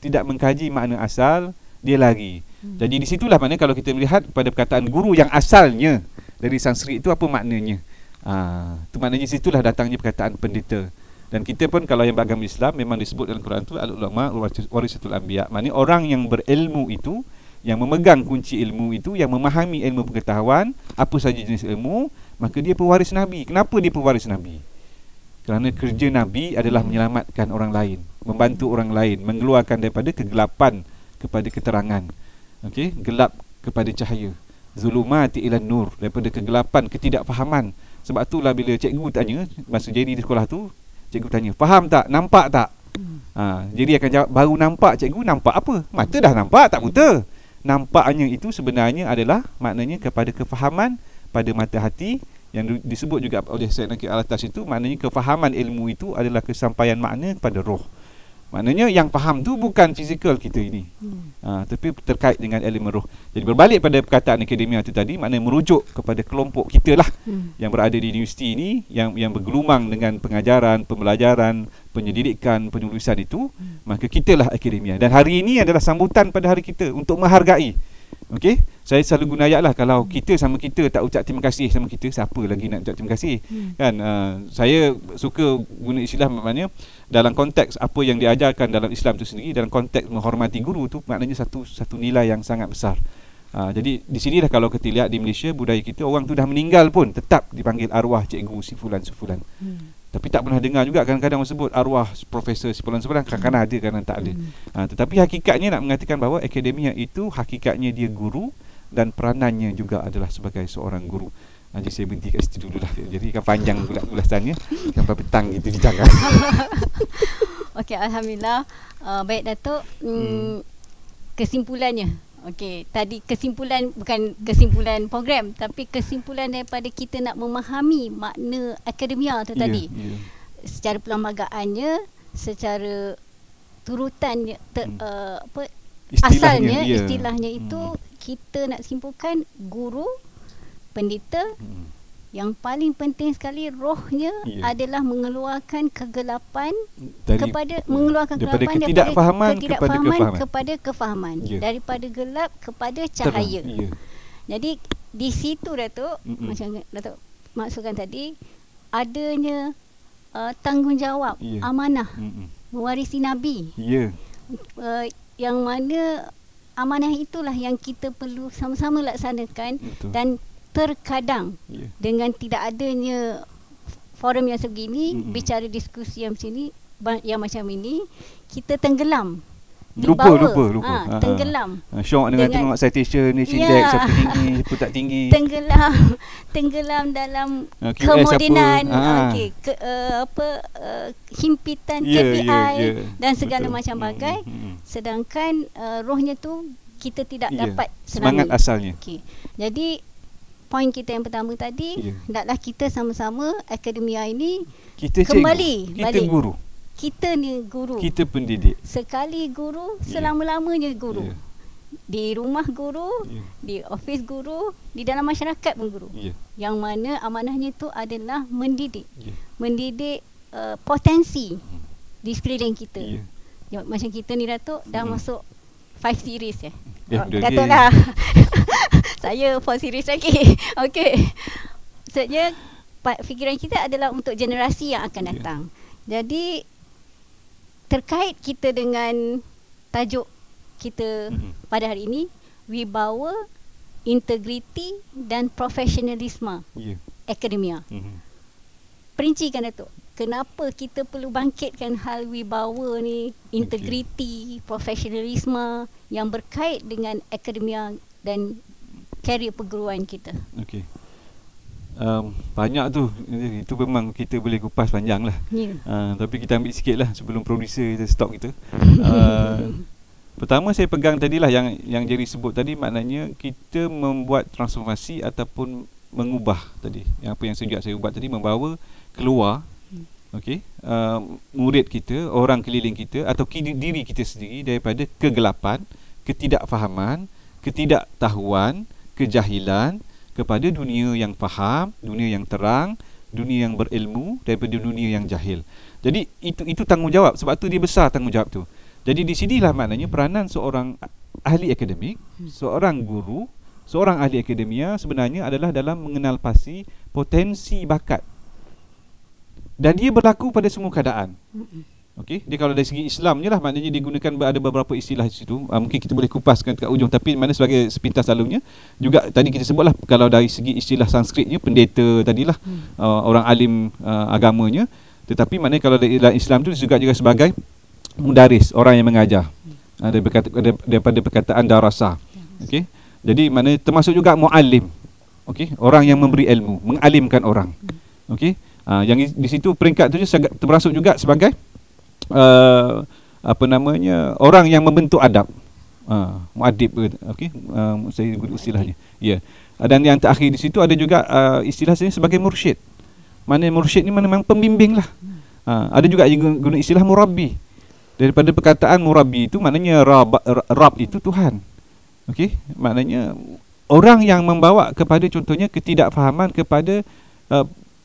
Speaker 15: Tidak mengkaji makna asal, dia lari. Jadi di situlah maknanya kalau kita melihat pada perkataan guru yang asalnya dari Sanskrit itu apa maknanya? Itu maknanya di situlah datangnya perkataan pendeta. Dan kita pun kalau yang beragama Islam memang disebut dalam Quran tu al-ulama warisatul anbiya. Maknanya orang yang berilmu itu, yang memegang kunci ilmu itu, yang memahami ilmu pengetahuan, apa saja jenis ilmu, maka dia pewaris Nabi. Kenapa dia pewaris Nabi? Kerana kerja Nabi adalah menyelamatkan orang lain, membantu orang lain, mengeluarkan daripada kegelapan kepada keterangan. Okey, gelap kepada cahaya. Zulumati ilan nur, daripada kegelapan ketidakfahaman. Sebab itulah bila cikgu tanya, masa jadi di sekolah tu, cikgu tanya, faham tak? Nampak tak? Jadi akan jawab, baru nampak cikgu, nampak apa? Mata dah nampak, tak buta. Nampaknya itu sebenarnya adalah maknanya kepada kefahaman pada mata hati, yang disebut juga oleh Syed Nakib Al-Atas itu, maknanya kefahaman ilmu itu adalah kesampaian makna kepada roh. Maknanya yang faham tu bukan fizikal kita ini, tapi terkait dengan elemen roh. Jadi berbalik pada perkataan akademia itu tadi, maknanya merujuk kepada kelompok kita lah yang berada di universiti ini, yang bergelumang dengan pengajaran, pembelajaran, penyelidikan, penulisan itu, maka kitalah akademia. Dan hari ini adalah sambutan pada hari kita untuk menghargai. Okey, saya selalu guna ayat lah, kalau kita sama kita tak ucap terima kasih sama kita, siapa lagi nak ucap terima kasih? Kan, saya suka guna istilah maknanya dalam konteks apa yang diajarkan dalam Islam itu sendiri, dalam konteks menghormati guru tu maknanya satu nilai yang sangat besar. Jadi di sini dah, kalau kita lihat di Malaysia, budaya kita, orang tu dah meninggal pun tetap dipanggil arwah cikgu si fulan. Tapi tak pernah dengar juga kadang-kadang orang sebut arwah profesor si fulan-fulan, kadang-kadang ada, kadang tak ada. Tetapi hakikatnya nak mengatakan bahawa akademia itu hakikatnya dia guru, dan peranannya juga adalah sebagai seorang guru. Jadi saya berhenti kat situ dulu lah. Jadi kan panjang pula ulasannya, sampai petang gitu dijaga.
Speaker 14: Okey, alhamdulillah. Baik Datuk, kesimpulannya. Okey, tadi kesimpulan, bukan kesimpulan program, tapi kesimpulan daripada kita nak memahami makna akademia tu tadi. Secara perlambagaannya, secara turutannya, istilahnya itu, kita nak simpulkan guru, pendeta, yang paling penting sekali rohnya adalah mengeluarkan kegelapan mengeluarkan kegelapan daripada ketidakfahaman kepada kefahaman, daripada gelap kepada cahaya. Jadi di situ Datuk, macam Datuk maksudkan tadi, adanya tanggungjawab, amanah mewarisi Nabi, yang mana amanah itulah yang kita perlu sama-sama laksanakan. Dan terkadang dengan tidak adanya forum yang sebegini, bicara diskusi yang macam ini, yang macam ini, kita tenggelam.
Speaker 15: Lupa.
Speaker 14: Tenggelam.
Speaker 15: Syok dengan tengok citation ni, index siapa tinggi, siapa tak tinggi. Tenggelam dalam kemodenan, himpitan KPI dan segala macam bagai. Sedangkan rohnya tu kita tidak dapat semangat asalnya.
Speaker 14: Jadi poin kita yang pertama tadi, hendaklah kita sama-sama akademia ini kita kembali
Speaker 15: kita balik. Guru.
Speaker 14: Kita ni guru.
Speaker 15: Kita pendidik.
Speaker 14: Sekali guru, selama-lamanya guru. Di rumah guru, di office guru, di dalam masyarakat pun guru. Yang mana amanahnya tu adalah mendidik. Mendidik potensi di sekeliling kita. Macam kita ni Datuk dah masuk 5 series ya. Datuk lah. Saya 4 series lagi. Okey. Maksudnya fikiran kita adalah untuk generasi yang akan datang. Jadi terkait kita dengan tajuk kita pada hari ini, wibawa, integriti dan profesionalisme akademia. Perincikan Datuk, kenapa kita perlu bangkitkan hal wibawa ni, integriti, profesionalisme yang berkait dengan akademia dan karier perguruan kita? Okey.
Speaker 15: Banyak tu, itu memang kita boleh kupas panjang lah. Tapi kita ambil sikit lah sebelum producer kita stop kita. Pertama saya pegang tadilah yang Jerry sebut tadi, maknanya kita membuat transformasi ataupun mengubah tadi, yang apa yang sejak saya ubah tadi, membawa keluar murid kita, orang keliling kita atau diri kita sendiri daripada kegelapan, ketidakfahaman, ketidaktahuan, kejahilan kepada dunia yang faham, dunia yang terang, dunia yang berilmu, daripada dunia yang jahil. Jadi itu tanggungjawab, sebab tu dia besar tanggungjawab tu. Jadi di sinilah maknanya peranan seorang ahli akademik, seorang guru, seorang ahli akademia sebenarnya adalah dalam mengenal pasti potensi bakat. Dan dia berlaku pada semua keadaan. Okey, dia kalau dari segi Islamnya lah, maknanya digunakan ada beberapa istilah di situ. Mungkin kita boleh kupaskan dekat ujung, tapi mana sebagai sepintas selalunya juga tadi kita sebutlah, kalau dari segi istilah Sanskritnya pendeta tadilah, orang alim agamanya. Tetapi maknanya kalau dalam Islam tu juga sebagai mudaris, orang yang mengajar. Daripada perkataan darasa. Okey. Jadi maknanya termasuk juga muallim. Okey, orang yang memberi ilmu, mengalimkan orang. Okey. Yang di situ peringkat tu termasuk juga sebagai orang yang membentuk adab, muadib, saya guna istilahnya. Dan yang terakhir di situ ada juga istilah saya sebagai mursyid. Mana mursyid ni memang pembimbing lah. Ada juga yang guna istilah murabbi. Daripada perkataan murabbi itu maknanya Rab itu Tuhan. Okey, maknanya orang yang membawa kepada contohnya ketidakfahaman kepada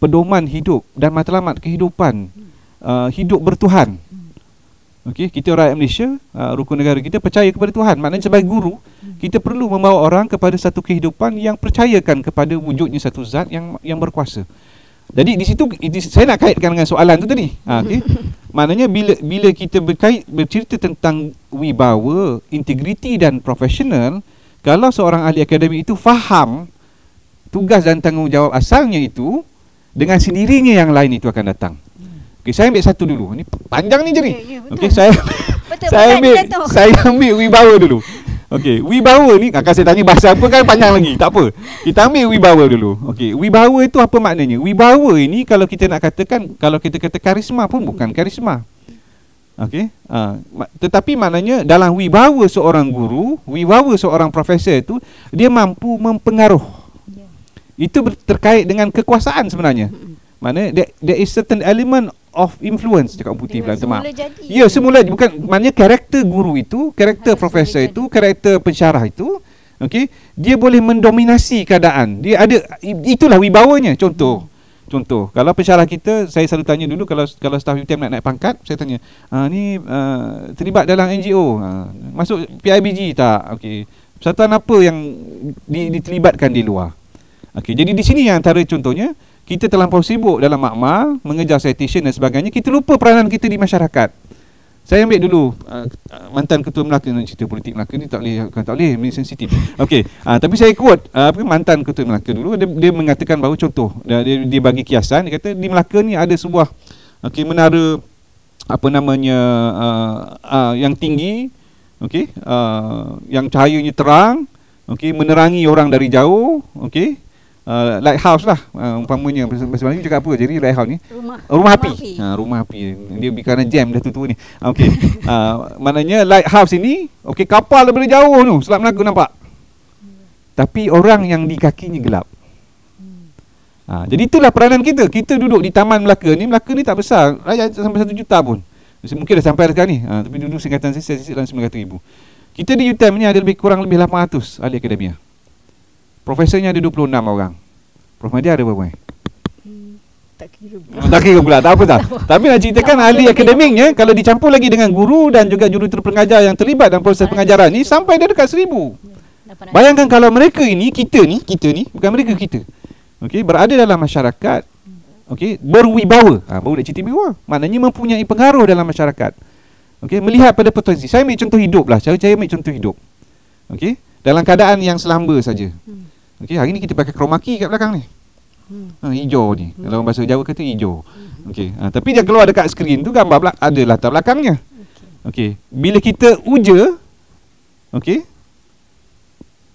Speaker 15: pedoman hidup dan matlamat kehidupan, hidup bertuhan. Okey, kita rakyat Malaysia, rukun negara kita percaya kepada Tuhan. Maknanya sebagai guru, kita perlu membawa orang kepada satu kehidupan yang percayakan kepada wujudnya satu zat yang berkuasa. Jadi di situ saya nak kaitkan dengan soalan tu tadi. Okay. Maknanya bila kita bercerita tentang wibawa, integriti dan profesional, kalau seorang ahli akademik itu faham tugas dan tanggungjawab asalnya itu, dengan sendirinya yang lain itu akan datang. Okay, saya ambil satu dulu. Ni panjang ni jadi. Okey, saya ambil wibawa dulu. Okey, wibawa ni akan saya tanya bahasa apa kan panjang lagi. Tak apa. Kita ambil wibawa dulu. Okey, wibawa itu apa maknanya? Wibawa ini kalau kita nak katakan, kalau kita kata karisma pun bukan karisma. Okey. Tetapi maknanya dalam wibawa seorang guru, wibawa seorang profesor itu dia mampu mempengaruh. Itu terkait dengan kekuasaan sebenarnya. Maknanya there is certain element of influence, cakap putih pula, minta maaf. Ya, semula bukan, maknanya karakter guru itu, karakter profesor itu, karakter pensyarah itu, okey, dia boleh mendominasi keadaan. Dia ada, itulah wibawanya. Contoh, kalau pensyarah kita, saya selalu tanya dulu kalau staf UTM nak naik pangkat, saya tanya, ni terlibat dalam NGO, masuk PIBG tak? Okey, persatuan apa yang diterlibatkan di luar? Okey, jadi di sini yang antara contohnya, kita terlampau sibuk dalam makmal, mengejar citation dan sebagainya, kita lupa peranan kita di masyarakat. Saya ambil dulu mantan ketua Melaka, cerita politik Melaka ni tak boleh, ini sensitif. Okey, tapi saya quote mantan ketua Melaka dulu, dia mengatakan bahawa contoh, dia bagi kiasan, dia kata di Melaka ni ada sebuah menara apa namanya yang tinggi, okey, yang cahayanya terang, okey, menerangi orang dari jauh, okey. Lighthouse lah, umpamanya bahasa Melayu cakap apa jadi lighthouse ni? Rumah api. Rumah api. Dia kerana jam dah tua ni. Okey. Maknanya lighthouse ini, okey, kapal daripada jauh tu, Selat Melaka nampak. Tapi orang yang di kakinya gelap. Jadi itulah peranan kita. Kita duduk di Taman Melaka ni tak besar, rakyat sampai 1 juta pun. Mungkin dah sampai sekarang ni. Tapi dulu singkatan saya dalam 900,000. Kita di UTM ni ada kurang lebih 800 ahli akademia. Profesornya ada 26 orang. Prof Mahdi ada berapa? Tak kira pula, tak apa tak. Tapi nak ceritakan ahli akademiknya, kalau dicampur lagi dengan guru dan juga jurutera pengajar yang terlibat dalam proses pengajaran ni, sampai dah dekat 1000. Bayangkan kalau mereka ini, kita ni, bukan mereka, kita. Okey, berada dalam masyarakat, okey, berwibawa. Baru nak cerita wibawa. Maknanya mempunyai pengaruh dalam masyarakat. Okey, melihat pada potensi. Saya ambil contoh hidup lah. Saya ambil contoh hidup. Okey, dalam keadaan yang selamba saja. Okey, hari ni kita pakai chroma key kat belakang ni. Hijau ni. Kalau bahasa Jawa kata hijau. Okey, tapi dia keluar dekat skrin tu gambar ada latar belakangnya. Okey, bila kita uja, okey,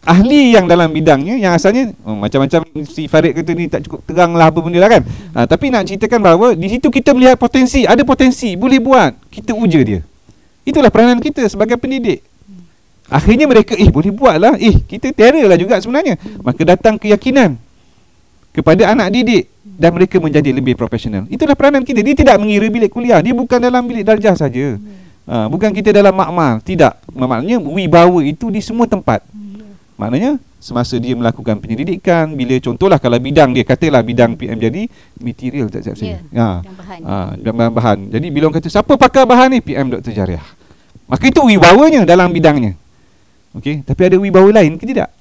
Speaker 15: ahli yang dalam bidangnya yang asalnya macam-macam si Farid kata ni tak cukup terang lah apa benda lah kan. Tapi nak ceritakan bahawa di situ kita melihat potensi, ada potensi, boleh buat, kita uja dia. Itulah peranan kita sebagai pendidik. Akhirnya mereka boleh buat lah, kita terror lah juga sebenarnya. Maka datang keyakinan kepada anak didik dan mereka menjadi lebih profesional. Itulah peranan kita. Dia tidak mengira bilik kuliah, dia bukan dalam bilik darjah saja. Bukan kita dalam makmal, tidak. Maknanya wibawa itu di semua tempat. Maknanya semasa dia melakukan penyelidikan, bila contohlah kalau bidang dia, katalah bidang PM jadi material tak siap saya. Bahan. Jadi bila orang kata siapa pakar bahan ni, PM Dr. Jariah. Maka itu wibawanya dalam bidangnya. Okey, tapi ada wibawa lain ke tidak?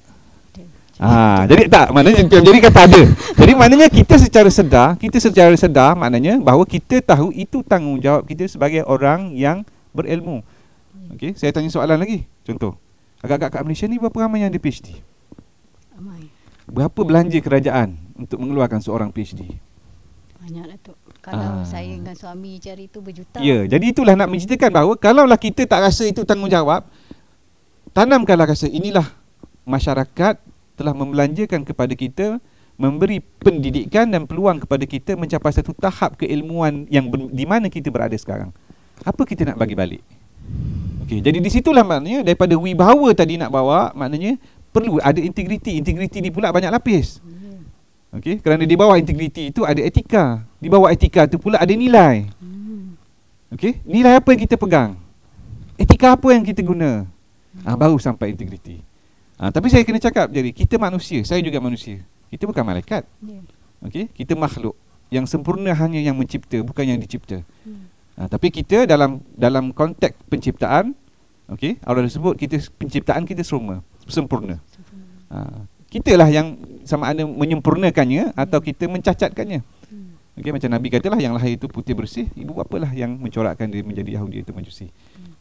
Speaker 15: Jadi tak, maknanya jadi kata ada. Jadi maknanya kita secara sedar maknanya bahawa kita tahu itu tanggungjawab kita sebagai orang yang berilmu. Okey, saya tanya soalan lagi. Contoh, agak-agak kat Malaysia ni berapa ramai yang ada PhD? Berapa belanja kerajaan untuk mengeluarkan seorang PhD?
Speaker 14: Banyak lah tu. Kalau saya dengan suami cari tu berjuta.
Speaker 15: Ya, jadi itulah nak menceritakan bahawa kalaulah kita tak rasa itu tanggungjawab, tanamkanlah rasa inilah masyarakat telah membelanjakan kepada kita, memberi pendidikan dan peluang kepada kita mencapai satu tahap keilmuan yang di mana kita berada sekarang. Apa kita nak bagi balik? Okey, jadi di situlah maknanya daripada wibawa tadi nak bawa, maknanya perlu ada integriti. Integriti ni pula banyak lapis. Okey, kerana di bawah integriti itu ada etika. Di bawah etika itu pula ada nilai. Okey, nilai apa yang kita pegang? etika apa yang kita guna. Baru sampai integriti. Tapi saya kena cakap, jadi kita manusia, saya juga manusia. Kita bukan malaikat. Okey, kita makhluk yang sempurna hanya yang mencipta, bukan yang dicipta. Tapi kita dalam konteks penciptaan, okey, Allah sebut kita penciptaan kita sempurna. Kitalah yang sama ada menyempurnakannya atau kita mencacatkannya. Okey, macam Nabi katalah yang lahir itu putih bersih, ibu bapalah yang mencorakkan dia menjadi Yahudi atau Majusi.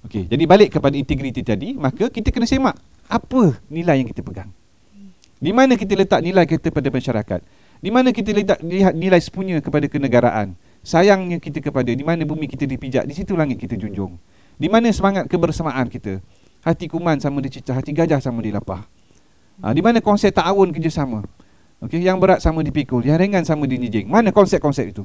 Speaker 15: Okey, jadi balik kepada integriti tadi, maka kita kena semak apa nilai yang kita pegang. Di mana kita letak nilai kita pada masyarakat? Di mana kita lihat nilai sepunya kepada kenegaraan? Sayangnya kita kepada di mana bumi kita dipijak, di situ langit kita junjung. Di mana semangat kebersamaan kita? Hati kuman sama dicecah, hati gajah sama dilapah. Di mana konsep ta'awun kerjasama? Okey, yang berat sama dipikul, yang ringan sama dinijing. Mana konsep-konsep itu?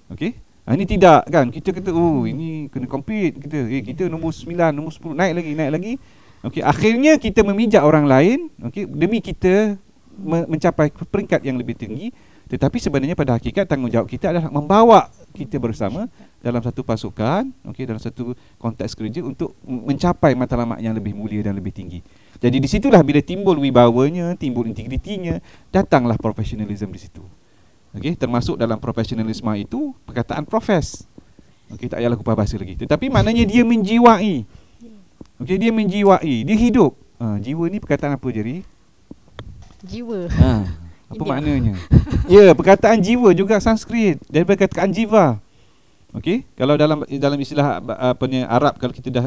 Speaker 15: Okey, ini tidak kan? Kita kata, ini kena compete kita. Kita nombor 9, nombor 10, naik lagi. Okey, akhirnya kita memijak orang lain, okey, demi kita mencapai peringkat yang lebih tinggi. Tetapi sebenarnya pada hakikat tanggungjawab kita adalah membawa kita bersama dalam satu pasukan, okey, dalam satu konteks kerja untuk mencapai matlamat yang lebih mulia dan lebih tinggi. Jadi di situlah bila timbul wibawanya, timbul integritinya, datanglah profesionalism di situ. Okey, termasuk dalam profesionalisme itu perkataan profes. Okey, tak payahlah kupas bahasa lagi. Tetapi maknanya dia menjiwai. Okey, dia menjiwai, dia hidup. Jiwa ni perkataan apa, Jerry?
Speaker 14: Jiwa.
Speaker 15: Apa maknanya? Ya, perkataan jiwa juga Sanskrit, daripada perkataan jiwa. Okey, kalau dalam istilah Arab, kalau kita dah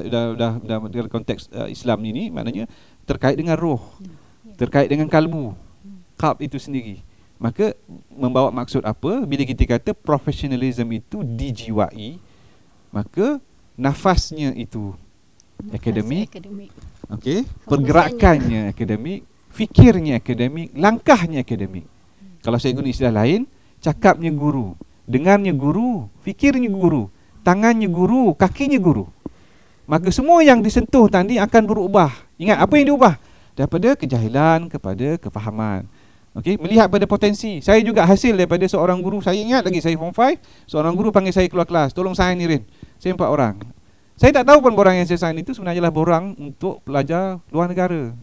Speaker 15: dalam konteks Islam ini, maknanya terkait dengan roh, terkait dengan kalbu, qalb itu sendiri. Maka membawa maksud apa bila kita kata profesionalism itu dijiwai, maka nafasnya itu akademik. Okey, pergerakannya akademik, fikirnya akademik, langkahnya akademik. Kalau saya guna istilah lain, cakapnya guru, dengarnya guru, fikirnya guru, tangannya guru, kakinya guru. Maka semua yang disentuh tadi akan berubah. Ingat apa yang diubah? Daripada kejahilan kepada kefahaman. Okey, melihat pada potensi. Saya juga hasil daripada seorang guru. Saya ingat lagi, saya form 5, seorang guru panggil saya keluar kelas, tolong sign ni Rin. Saya 4 orang. Saya tak tahu pun borang yang saya sign itu sebenarnya adalah borang untuk pelajar luar negara.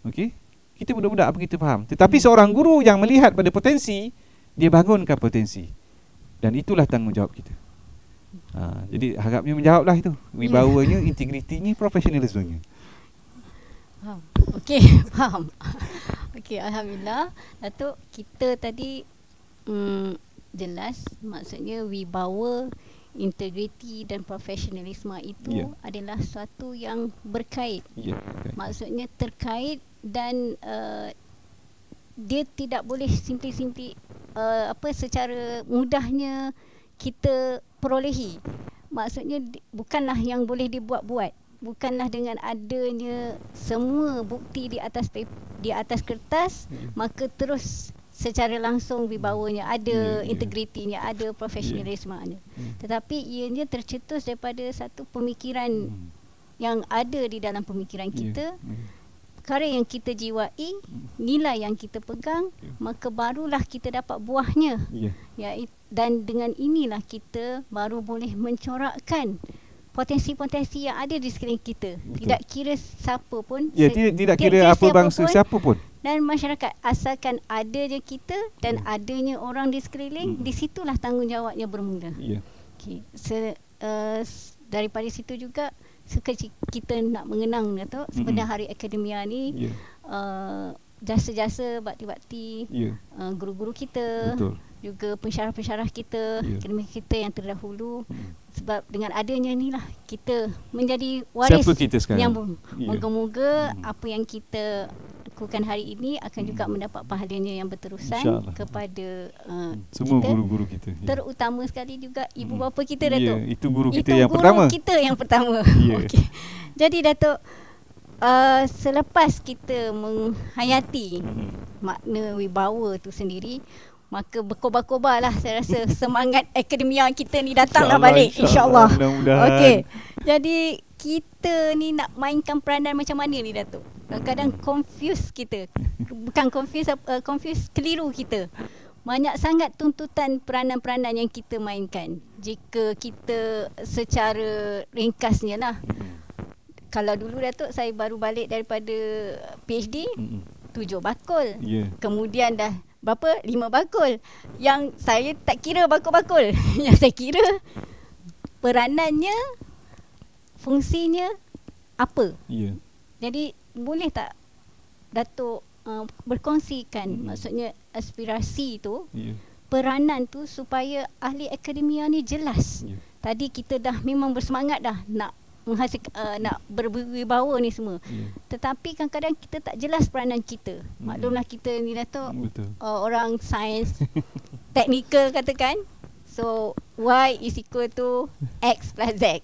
Speaker 15: Okey, kita budak-budak apa kita faham. Tetapi seorang guru yang melihat pada potensi, dia bangunkan potensi. Dan itulah tanggungjawab kita. Jadi harapnya menjawablah itu. Wibawanya, integritinya, profesionalismenya.
Speaker 14: Okey, faham. Okey, alhamdulillah. Datuk, kita tadi jelas, maksudnya wibawa, integriti dan profesionalisme itu adalah suatu yang berkait. Maksudnya terkait dan dia tidak boleh simply secara mudahnya kita perolehi. Maksudnya bukanlah yang boleh dibuat-buat, bukanlah dengan adanya semua bukti di atas kertas maka terus secara langsung wibawanya ada, integritinya ada, profesionalismenya. Tetapi ianya tercetus daripada satu pemikiran yang ada di dalam pemikiran kita, perkara yang kita jiwai, nilai yang kita pegang, maka barulah kita dapat buahnya. Dan dengan inilah kita baru boleh mencorakkan potensi-potensi yang ada di sekeliling kita. Tidak kira siapa pun,
Speaker 15: tidak kira apa bangsa, siapa pun,
Speaker 14: dan masyarakat, asalkan adanya kita dan adanya orang di sekeliling, di situlah tanggungjawabnya bermula. Okay. Daripada situ juga kita nak mengenang, Datuk, sebenarnya Hari Akademia ni jasa-jasa bakti-bakti guru-guru kita, juga pensyarah-pensyarah kita, akademik kita yang terdahulu. Sebab dengan adanya inilah kita menjadi waris yang moga-moga apa yang kita lakukan hari ini akan juga mendapat pahalanya yang berterusan kepada
Speaker 15: semua guru-guru kita.
Speaker 14: Terutama sekali juga ibu bapa kita, Datuk.
Speaker 15: Itu guru kita yang pertama.
Speaker 14: Kita yang pertama. Okay. Jadi Datuk, selepas kita menghayati makna wibawa tu sendiri, maka berkobar-kobarlah saya rasa semangat akademia kita ni datanglah balik, insya-Allah. Okey. Jadi kita ni nak mainkan peranan macam mana ni, Datuk? Kadang-kadang confuse kita. Bukan confuse keliru kita. Banyak sangat tuntutan peranan-peranan yang kita mainkan. Jika kita secara ringkasnya lah, Kalau dulu Datuk saya baru balik daripada PhD, 7 bakul. Kemudian dah berapa? 5 bakul. Yang saya tak kira bakul-bakul. Yang saya kira peranannya, fungsinya apa. Jadi boleh tak Datuk berkongsikan maksudnya aspirasi tu, peranan tu supaya ahli akademia ni jelas. Tadi kita dah memang bersemangat dah nak menghasilkan nak berwibawa ni semua. Tetapi kadang-kadang kita tak jelas peranan kita. Maklumlah kita ni Datuk orang sains teknikal katakan. So Y is equal to X plus Z.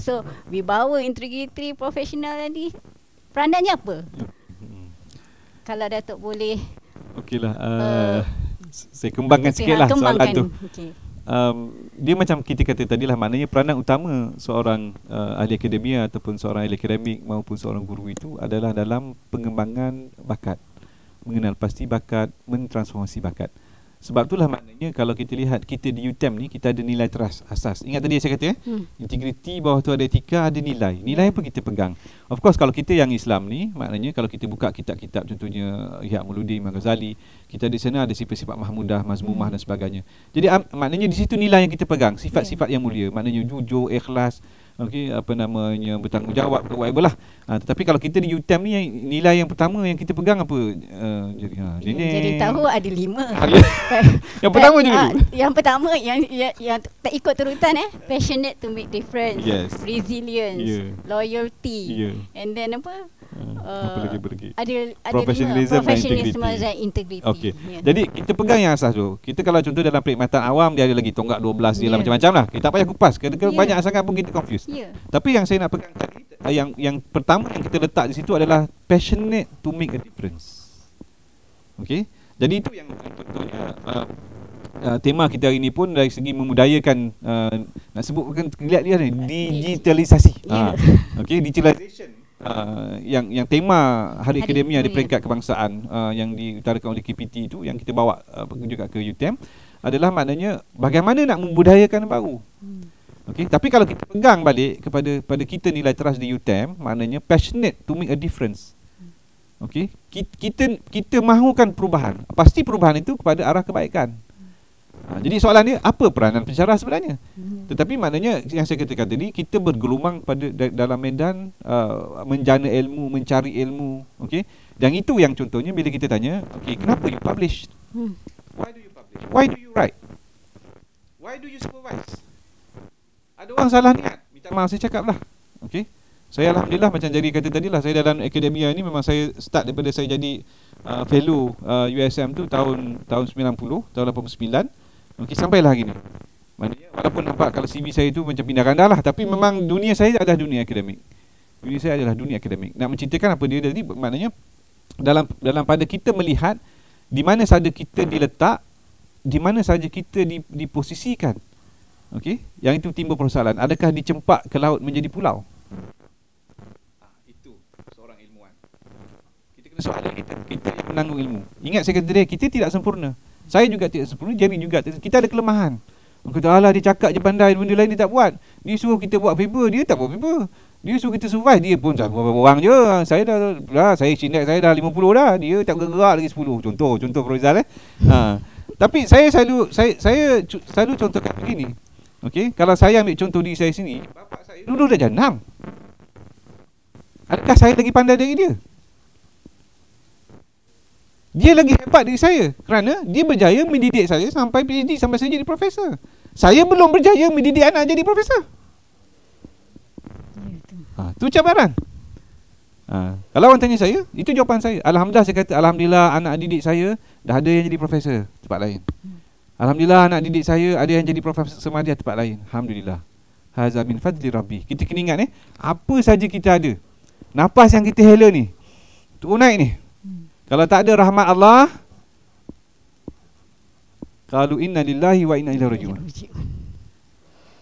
Speaker 14: So wibawa, integriti, profesional tadi peranannya apa? Kalau Datuk boleh.
Speaker 15: Okeylah, saya kembangkan sikitlah soalan tu. Dia macam kita kata tadi lah, maknanya peranan utama seorang ahli akademia ataupun seorang ahli akademik maupun seorang guru itu adalah dalam pengembangan bakat, mengenal pasti bakat, mentransformasi bakat. Sebab itulah maknanya kalau kita lihat kita di UTM ni, kita ada nilai teras asas. Ingat tadi saya kata integriti, bawah tu ada etika, ada nilai. Nilai apa kita pegang? Of course kalau kita yang Islam ni, maknanya kalau kita buka kitab-kitab contohnya Ihya Ulumuddin, Imam Ghazali, kita di sana ada sifat-sifat mahmudah, mazmumah dan sebagainya. Jadi maknanya di situ nilai yang kita pegang, sifat-sifat yang mulia, maknanya jujur, ikhlas, bertanggungjawab ke whatever lah. Tetapi kalau kita di UTM ni, nilai yang pertama yang kita pegang apa?
Speaker 14: Jadi tahu ada 5.
Speaker 15: Yang pertama je dulu.
Speaker 14: Yang pertama yang tak ikut turutan passionate to make difference, resilience, loyalty, and then apa? Apa lagi? Ada
Speaker 15: professionalism
Speaker 14: dan integrity.
Speaker 15: Okey. Jadi kita pegang yang asas tu. Kita kalau contoh dalam perkhidmatan awam dia ada lagi tonggak 12 dia lah macam-macam lah. Kita tak payah kupas. Kadang-kadang banyak sangat pun kita confuse. Tapi yang saya nak pegang tadi, yang pertama yang kita letak di situ adalah passionate to make a difference. Okey. Jadi itu yang contohnya tema kita hari ini pun dari segi memudayakan, nak sebutkan lihat dia ni digitalisasi. Okey, digitalization. Yang tema Hari Akademia di peringkat kebangsaan yang diutarakan oleh KPT itu yang kita bawa juga ke UTM adalah maknanya bagaimana nak membudayakan baru. Okey, tapi kalau kita pegang balik kepada kita nilai teras di UTM, maknanya passionate to make a difference. Okey, kita mahukan perubahan. Pasti perubahan itu kepada arah kebaikan. Jadi soalan dia, apa peranan pensyarah sebenarnya? Tetapi maknanya yang saya katakan tadi, kita bergelumang dalam medan menjana ilmu, mencari ilmu. Okey, dan itu yang contohnya bila kita tanya, okey, kenapa you publish? Why do you publish? Why do you write? Why do you supervise? Ada orang salah niat, minta maaf saya cakap lah. Okey, saya alhamdulillah macam jadi kata tadi lah, saya dalam akademia ni memang saya start daripada saya jadi fellow USM tu tahun 90, tahun 89. Okey, sampailah hari ni. Maknanya walaupun nampak kalau CV saya tu macam pindah randah lah, tapi memang dunia saya adalah dunia akademik. Dunia saya adalah dunia akademik. Nak menceritakan apa dia tadi, maknanya dalam pada kita melihat di mana saja kita diletak, di mana saja kita diposisikan. Okey, yang itu timbul persoalan. Adakah dicempak ke laut menjadi pulau? Itu seorang ilmuwan. Kita kena soalan kita yang menanggung ilmu. Ingat saya kata dia, kita tidak sempurna. Saya juga tidak sempurna, Jerry juga. Kita ada kelemahan. Orang kata, alah dia cakap je pandai, benda lain dia tak buat. Dia suruh kita buat paper, dia tak buat paper. Dia suruh kita survive, dia pun beberapa orang je. Saya saya index saya dah 50 dah. Dia tak bergerak lagi 10. Contoh Faizal Tapi saya selalu contohkan begini. Okey, kalau saya ambil contoh diri saya sini, bapak saya dulu dah jenam. Adakah saya lagi pandai dari dia? Dia lagi hebat dari saya kerana dia berjaya mendidik saya sampai PhD, sampai saya jadi profesor. Saya belum berjaya mendidik anak jadi profesor. Itu cabaran. Kalau orang tanya saya, itu jawapan saya. Alhamdulillah, saya kata alhamdulillah anak didik saya dah ada yang jadi profesor tempat lain. Alhamdulillah anak didik saya ada yang jadi profesor madya tempat lain. Alhamdulillah. Haza min fadli rabbi. Kita kena ingat apa saja kita ada. Nafas yang kita hela ni, turun naik ni. Kalau tak ada rahmat Allah, qalu inna lillahi wa inna ilaihi raji'un.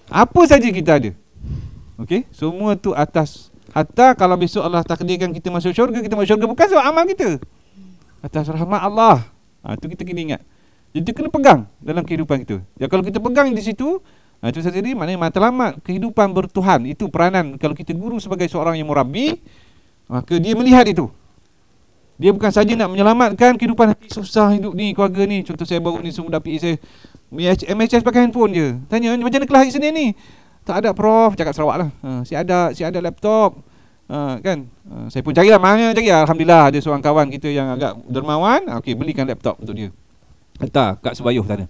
Speaker 15: Apa saja kita ada. Okey, semua tu atas, hatta kalau besok Allah takdirkan kita masuk syurga, kita masuk syurga bukan sebab amal kita, atas rahmat Allah. Itu kita kena ingat. Jadi kita kena pegang dalam kehidupan kita. Ya, kalau kita pegang di situ, Itu sendiri maknanya matlamat kehidupan bertuhan. Itu peranan kalau kita guru sebagai seorang yang murabbi, maka dia melihat itu. Dia bukan saja nak menyelamatkan kehidupan hati susah hidup ni, keluarga ni. Contoh saya baru ni semua dapat saya MHS pakai handphone je. Tanya macam mana kelas hari Senin ni? Tak ada prof, cakap Sarawak lah. Si ada laptop. Kan? Saya pun carilah mana cari. Alhamdulillah ada seorang kawan kita yang agak dermawan. Okey, belikan laptop untuk dia. Hantar kat Sebayuh sana.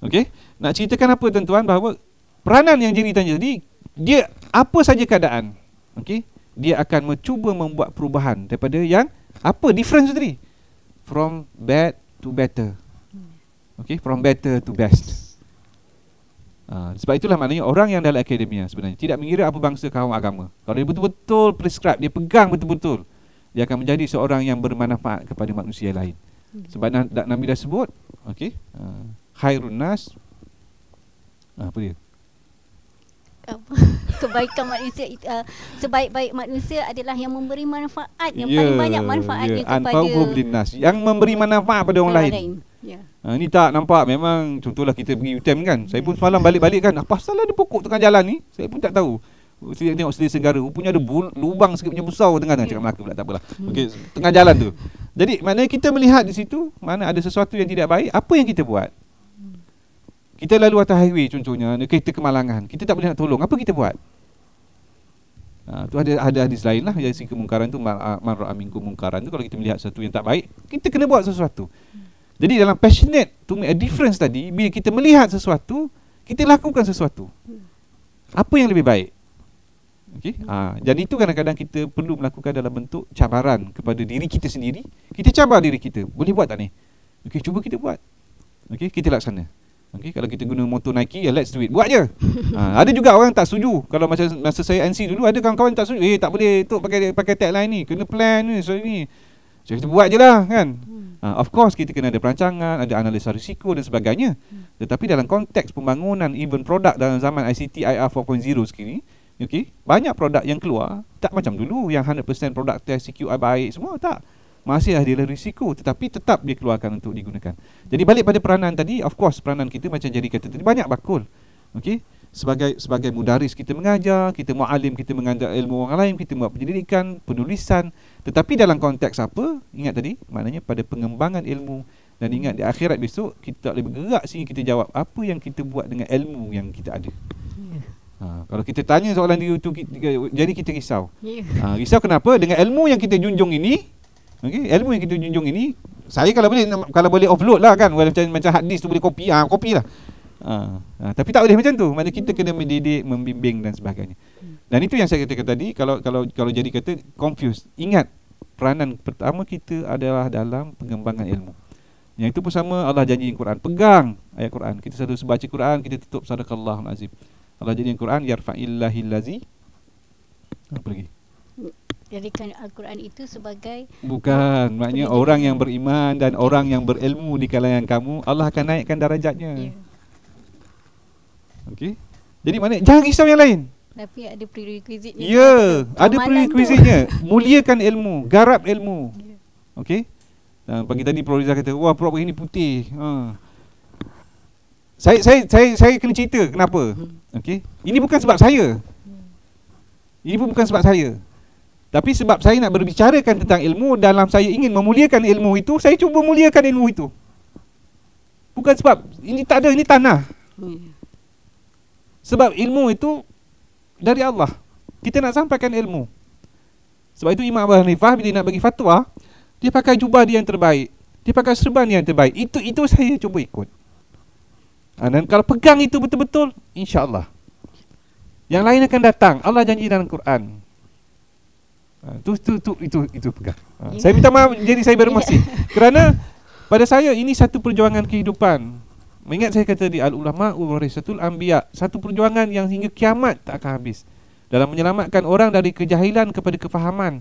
Speaker 15: Okey. Nak ceritakan apa tuan-tuan, bahawa peranan yang jadi tanya tadi, dia apa saja keadaan, okey, dia akan mencuba membuat perubahan daripada yang apa difference tadi, from bad to better. Okey, from better to best. Sebab itulah maknanya orang yang dalam akademia sebenarnya tidak mengira apa bangsa, kaum, agama. Kalau dia betul-betul prescribe, dia pegang betul-betul, dia akan menjadi seorang yang bermanfaat kepada manusia lain. Sebab Nabi dah sebut, okey, khairun nas, apa dia?
Speaker 14: Kebaikan manusia, sebaik-baik manusia adalah yang memberi manfaat, yang paling banyak manfaatnya kepada
Speaker 15: nas, yang memberi manfaat pada orang lain. Ni tak nampak, memang contohlah kita pergi UTM kan, saya pun semalam balik-balik kan, apa pasal ada pokok tengah jalan ni, saya pun tak tahu. Saya tengok Sedia Senggara, rupanya ada lubang sikit punya besar tengah-tengah, cakap Melaka pula, tak apalah. Okey, tengah jalan tu. Jadi maknanya kita melihat di situ, mana ada sesuatu yang tidak baik, apa yang kita buat? Kita lalu atas highway contohnya, kereta kemalangan, kita tak boleh nak tolong, apa kita buat? Tu ada hadis lain lah, yang si kemungkaran tu, man ra'a minkum mungkaran tu, kalau kita melihat sesuatu yang tak baik, kita kena buat sesuatu. Jadi dalam passionate to make a difference tadi, bila kita melihat sesuatu, kita lakukan sesuatu. Apa yang lebih baik? Okay? Jadi itu kadang-kadang kita perlu melakukan dalam bentuk cabaran kepada diri kita sendiri. Kita cabar diri kita, boleh buat tak ni? Okay, cuba kita buat. Okay, kita laksana. Okay, kalau kita guna motor Nike, let's do it, buat je. Ada juga orang tak setuju. Kalau macam masa saya NC dulu, ada kawan-kawan tak setuju, tak boleh tu pakai tagline ni, kena plan ni, so ni. So kita buat je lah kan. Of course kita kena ada perancangan, ada analisa risiko dan sebagainya. Tetapi dalam konteks pembangunan even produk dalam zaman ICT IR 4.0 sekini, okay, banyak produk yang keluar tak macam dulu yang 100% produk test CQI baik semua, tak. Masih ada risiko, tetapi tetap dia keluarkan untuk digunakan. Jadi balik pada peranan tadi, of course peranan kita macam jadi kata tadi, banyak bakul. Okey, sebagai mudaris kita mengajar, kita muallim kita mengajar ilmu orang lain, kita buat pendidikan, penulisan. Tetapi dalam konteks apa? Ingat tadi, maknanya pada pengembangan ilmu. Dan ingat di akhirat besok kita tak boleh bergerak sehingga kita jawab apa yang kita buat dengan ilmu yang kita ada. Kalau kita tanya soalan dia tu, jadi kita risau. Risau kenapa? Dengan ilmu yang kita junjung ini, okay, ilmu yang kita junjung ini, saya kalau boleh offload lah kan, macam hard disk tu boleh copy, copy lah. Tapi tak boleh macam tu. Maksudnya kita kena mendidik, membimbing dan sebagainya. Dan itu yang saya katakan tadi, kalau jadi kata confused, ingat peranan pertama kita adalah dalam pengembangan ilmu. Yang itu pun sama, Allah janji Quran, pegang ayat Quran. Kita selalu baca Quran, kita tutup sadaqallahul azim. Allah janji Quran, yarfa'illahil ladzi, apa lagi?
Speaker 14: Jadikan Al-Quran itu sebagai,
Speaker 15: bukan, maknanya orang yang beriman dan orang yang berilmu di kalangan kamu, Allah akan naikkan darajatnya. Okey. Jadi maknanya jangan risau yang lain.
Speaker 14: Tapi ada prerequisite-nya.
Speaker 15: Ya, ada prerequisite-nya. Muliakan ilmu, garap ilmu. Okey. Dan pagi tadi Prof Rizal kata, wah Prof ini putih. Saya kena cerita kenapa. Okey. Ini bukan sebab saya. Ini pun bukan sebab saya. Tapi sebab saya nak berbicarakan tentang ilmu, dalam saya ingin memuliakan ilmu itu, saya cuba muliakan ilmu itu. Bukan sebab ini tak ada, ini tanah. Sebab ilmu itu dari Allah. Kita nak sampaikan ilmu. Sebab itu Imam Abu Hanifah bila nak bagi fatwa, dia pakai jubah dia yang terbaik, dia pakai serban yang terbaik. Itu saya cuba ikut. Dan kalau pegang itu betul-betul, insya-Allah yang lain akan datang. Allah janji dalam Quran. Itu pegang. Saya minta maaf jadi saya bermasih. Kerana pada saya ini satu perjuangan kehidupan. Mengingat saya kata di al-ulama warasatul anbiya, satu perjuangan yang hingga kiamat tak akan habis. Dalam menyelamatkan orang dari kejahilan kepada kefahaman,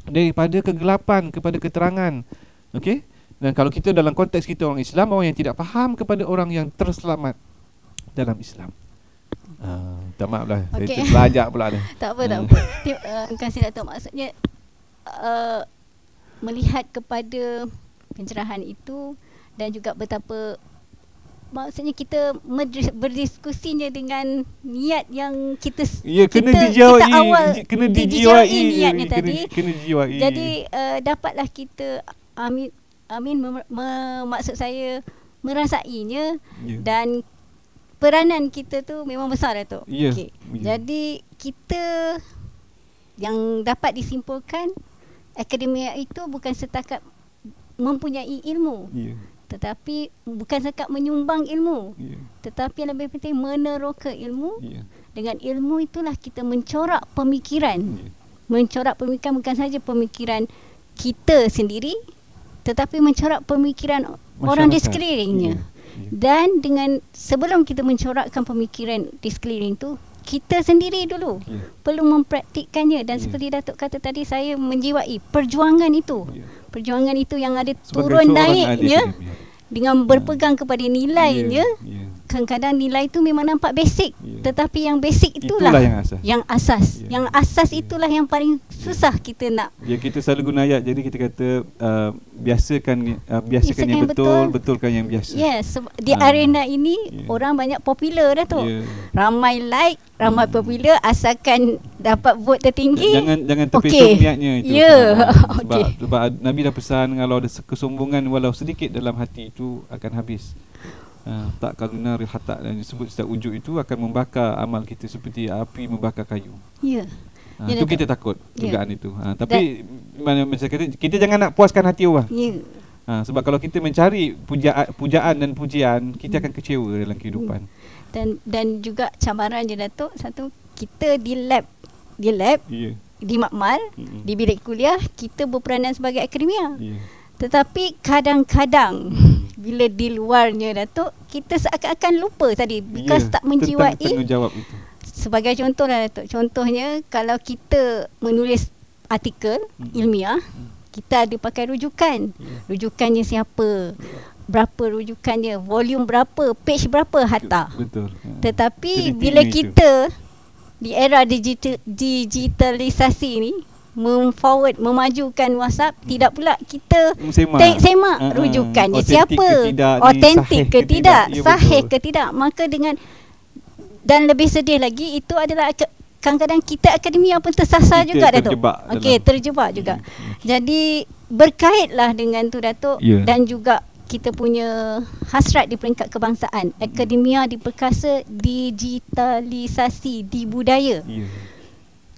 Speaker 15: daripada kegelapan kepada keterangan. Okey? Dan kalau kita dalam konteks kita orang Islam, orang yang tidak faham kepada orang yang terselamat dalam Islam. Tak maaf lah, okay. Saya terlajak pula dah.
Speaker 14: Tak apa. Terima kasih Datuk. Maksudnya melihat kepada pencerahan itu dan juga betapa maksudnya kita berdiskusinya dengan niat yang kita
Speaker 15: kena
Speaker 14: kena dijiwai niatnya tadi.
Speaker 15: Kena dijiwai.
Speaker 14: Jadi dapatlah kita maksud saya merasainya dan peranan kita tu memang besar Datuk. Jadi kita yang dapat disimpulkan akademia itu bukan setakat mempunyai ilmu, tetapi bukan setakat menyumbang ilmu, tetapi yang lebih penting meneroka ilmu. Dengan ilmu itulah kita mencorak pemikiran. Mencorak pemikiran bukan saja pemikiran kita sendiri, tetapi mencorak pemikiran orang di sekelilingnya. Dan dengan sebelum kita mencorakkan pemikiran di sekeliling tu, kita sendiri dulu perlu mempraktikkannya. Dan seperti Datuk kata tadi, saya menjiwai perjuangan itu. Perjuangan itu yang ada turun naiknya dengan berpegang kepada nilainya. Kadang-kadang nilai itu memang nampak basic, tetapi yang basic itulah yang asas. Yang asas itulah yang paling susah kita nak.
Speaker 15: Kita selalu guna ayat, jadi kita kata biasakan yang betul, betulkan yang biasa.
Speaker 14: Di arena ini orang banyak popular dah tu. Ramai like, ramai popular, asalkan dapat vote tertinggi.
Speaker 15: Jangan terpesong niatnya itu. Sebab Nabi dah pesan, kalau ada kesombongan walau sedikit dalam hati itu akan habis. Tak kaluna rihatak dan disebut setiap wujud itu akan membakar amal kita seperti api membakar kayu. Itu kita takut dugaan itu. Tapi macam kata, kita jangan nak puaskan hati orang. Sebab kalau kita mencari pujaan dan pujian, kita akan kecewa dalam kehidupan.
Speaker 14: Dan juga cabaran je Datuk, satu, kita di lab di makmal, di bilik kuliah kita berperanan sebagai akademia. Tetapi kadang-kadang bila di luarnya Datuk, kita seakan-akan lupa tadi, because tak menjiwai
Speaker 15: tanggungjawab itu.
Speaker 14: Sebagai contoh lah Datuk, contohnya kalau kita menulis artikel ilmiah, kita ada pakai rujukan. Rujukannya siapa, berapa rujukannya, volume berapa, page berapa, hatta.
Speaker 15: Betul.
Speaker 14: Tetapi bila kita di era digitalisasi ni memajukan WhatsApp, tidak pula kita semak rujukannya siapa, autentik ke tidak, sahih ke tidak. Maka dengan, dan lebih sedih lagi, itu adalah kadang-kadang kita akademia pun tersasar juga Datuk. Terjebak juga. Jadi berkaitlah dengan tu Datuk. Dan juga kita punya hasrat di peringkat kebangsaan, akademia diperkasa, digitalisasi, dibudaya.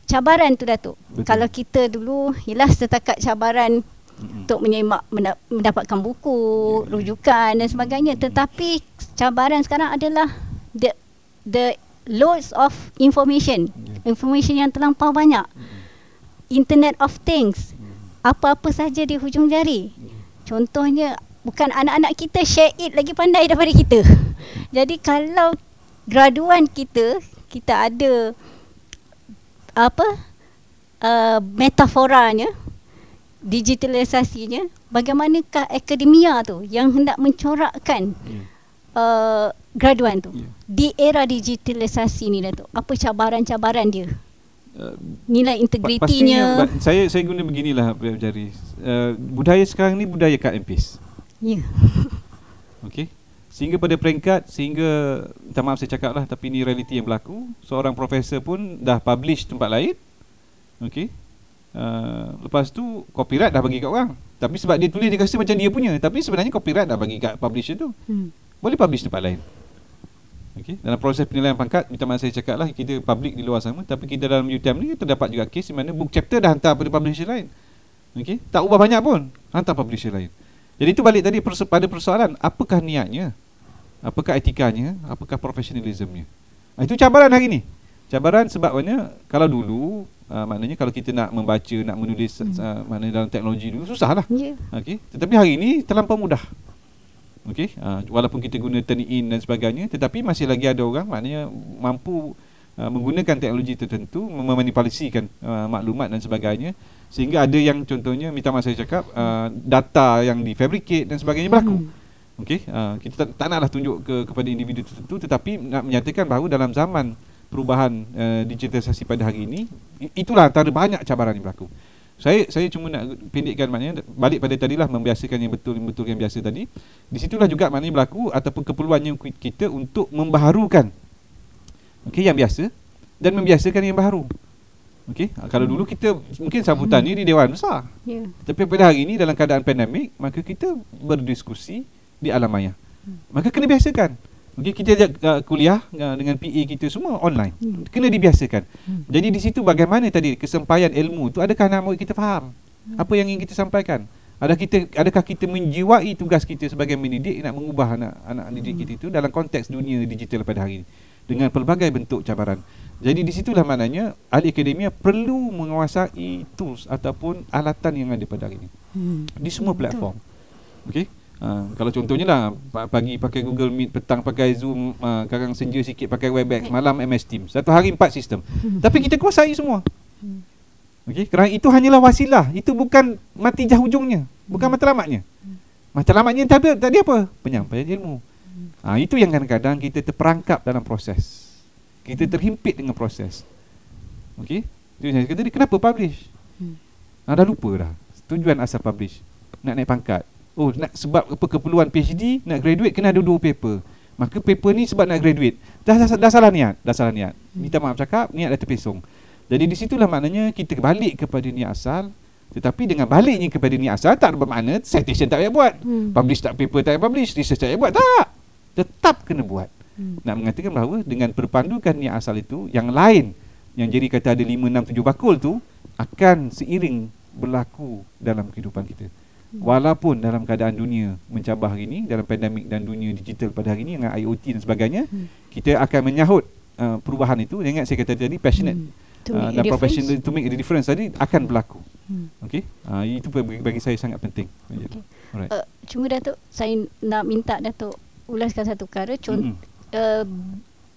Speaker 14: Cabaran tu Datuk. Kalau kita dulu ialah setakat cabaran untuk menyemak, mendapatkan buku, rujukan dan sebagainya. Tetapi cabaran sekarang adalah the loads of information. Information yang terlampau banyak. Internet of things. Apa-apa saja di hujung jari. Contohnya, bukan anak-anak kita share it lagi pandai daripada kita. Jadi kalau graduan kita ada metaforanya, digitalisasinya, bagaimanakah akademia tu yang hendak mencorakkan graduan tu di era digitalisasi ni Datuk? Apa cabaran-cabaran dia? Nilai integritinya.
Speaker 15: Saya guna beginilah Jari. Budaya sekarang ni budaya cut and paste. Okey. Sehingga pada peringkat, minta maaf saya cakap lah, tapi ini realiti yang berlaku. Seorang profesor pun dah publish tempat lain. Okey. Lepas tu copyright dah bagi kat orang. Tapi sebab dia tulis, dia rasa macam dia punya. Tapi sebenarnya copyright dah bagi kat publisher tu. Boleh publish tempat lain. Okey. Dalam proses penilaian pangkat, minta maaf saya cakap lah, kita public di luar sana. Tapi kita dalam UTM ni terdapat juga kes di mana book chapter dah hantar pada publisher lain. Okey. Tak ubah banyak pun, hantar publisher lain. Jadi itu balik tadi pada persoalan, apakah niatnya? Apakah etikanya? Apakah profesionalismnya? Itu cabaran hari ni. Cabaran sebab kalau dulu maknanya kalau kita nak membaca, nak menulis maknanya dalam teknologi dulu susahlah. Okey. Tetapi hari ini terlampau mudah. Okey. Walaupun kita guna turn-in dan sebagainya, tetapi masih lagi ada orang maknanya mampu menggunakan teknologi tertentu, memanipulasikan maklumat dan sebagainya, sehingga ada yang contohnya, minta maaf saya cakap, data yang difabricate dan sebagainya berlaku. Okey, kita tak naklah tunjuk kepada individu tertentu, tetapi nak menyatakan bahawa dalam zaman perubahan digitalisasi pada hari ini, itulah antara banyak cabaran yang berlaku. Saya cuma nak pendekkan, maknanya balik pada tadilah membiasakan yang betul yang biasa tadi. Di situlah juga maknanya berlaku ataupun keperluannya kita untuk membaharukan yang biasa dan membiasakan yang baru. Kalau dulu kita mungkin sambutan ni di Dewan Besar. Tapi pada hari ini dalam keadaan pandemik, maka kita berdiskusi di alam maya. Maka kena biasakan. Kita kuliah dengan PA kita semua online. Kena dibiasakan. Jadi di situ bagaimana tadi kesampaian ilmu tu, adakah anak murid kita faham apa yang ingin kita sampaikan? Adakah kita menjiwai tugas kita sebagai mendidik, nak mengubah anak didik kita itu dalam konteks dunia digital pada hari ini dengan pelbagai bentuk cabaran. Jadi di situlah maknanya ahli akademia perlu menguasai tools ataupun alatan yang ada pada hari ini di semua platform. Kalau contohnya lah, pagi pakai Google Meet, petang pakai Zoom, kadang senja sikit pakai Webex, malam MS Teams. Satu hari 4 sistem. Tapi kita kuasai semua. Kerana itu hanyalah wasilah. Itu bukan natijah hujungnya, bukan matlamatnya. Matlamatnya tadi apa? Penyampaian ilmu. Itu yang kadang-kadang kita terperangkap dalam proses. Kita terhimpit dengan proses. Itu saya kata, kenapa publish? Dah lupa dah tujuan asal publish. Nak naik pangkat. Sebab apa, keperluan PhD, nak graduate kena ada 2 paper. Maka paper ni sebab nak graduate. Dah salah niat. Minta maaf cakap, niat dah terpesong. Jadi di situlah maknanya kita balik kepada niat asal. Tetapi dengan baliknya kepada niat asal tak bermakna citation tak payah buat. Publish tak paper tak payah publish, research tak payah buat. Tak. Tetap kena buat. Nak mengatakan bahawa dengan berpandukan niat asal itu, yang lain yang jadi kata ada 5, 6, 7 bakul tu akan seiring berlaku dalam kehidupan kita. Walaupun dalam keadaan dunia mencabar hari ini, dalam pandemik dan dunia digital pada hari ini dengan IoT dan sebagainya, kita akan menyahut perubahan itu. Ingat saya kata tadi, passionate dan professional to make a difference tadi akan berlaku. Itu bagi saya sangat penting.
Speaker 14: Cuma Datuk, saya nak minta Datuk ulaskan satu perkara.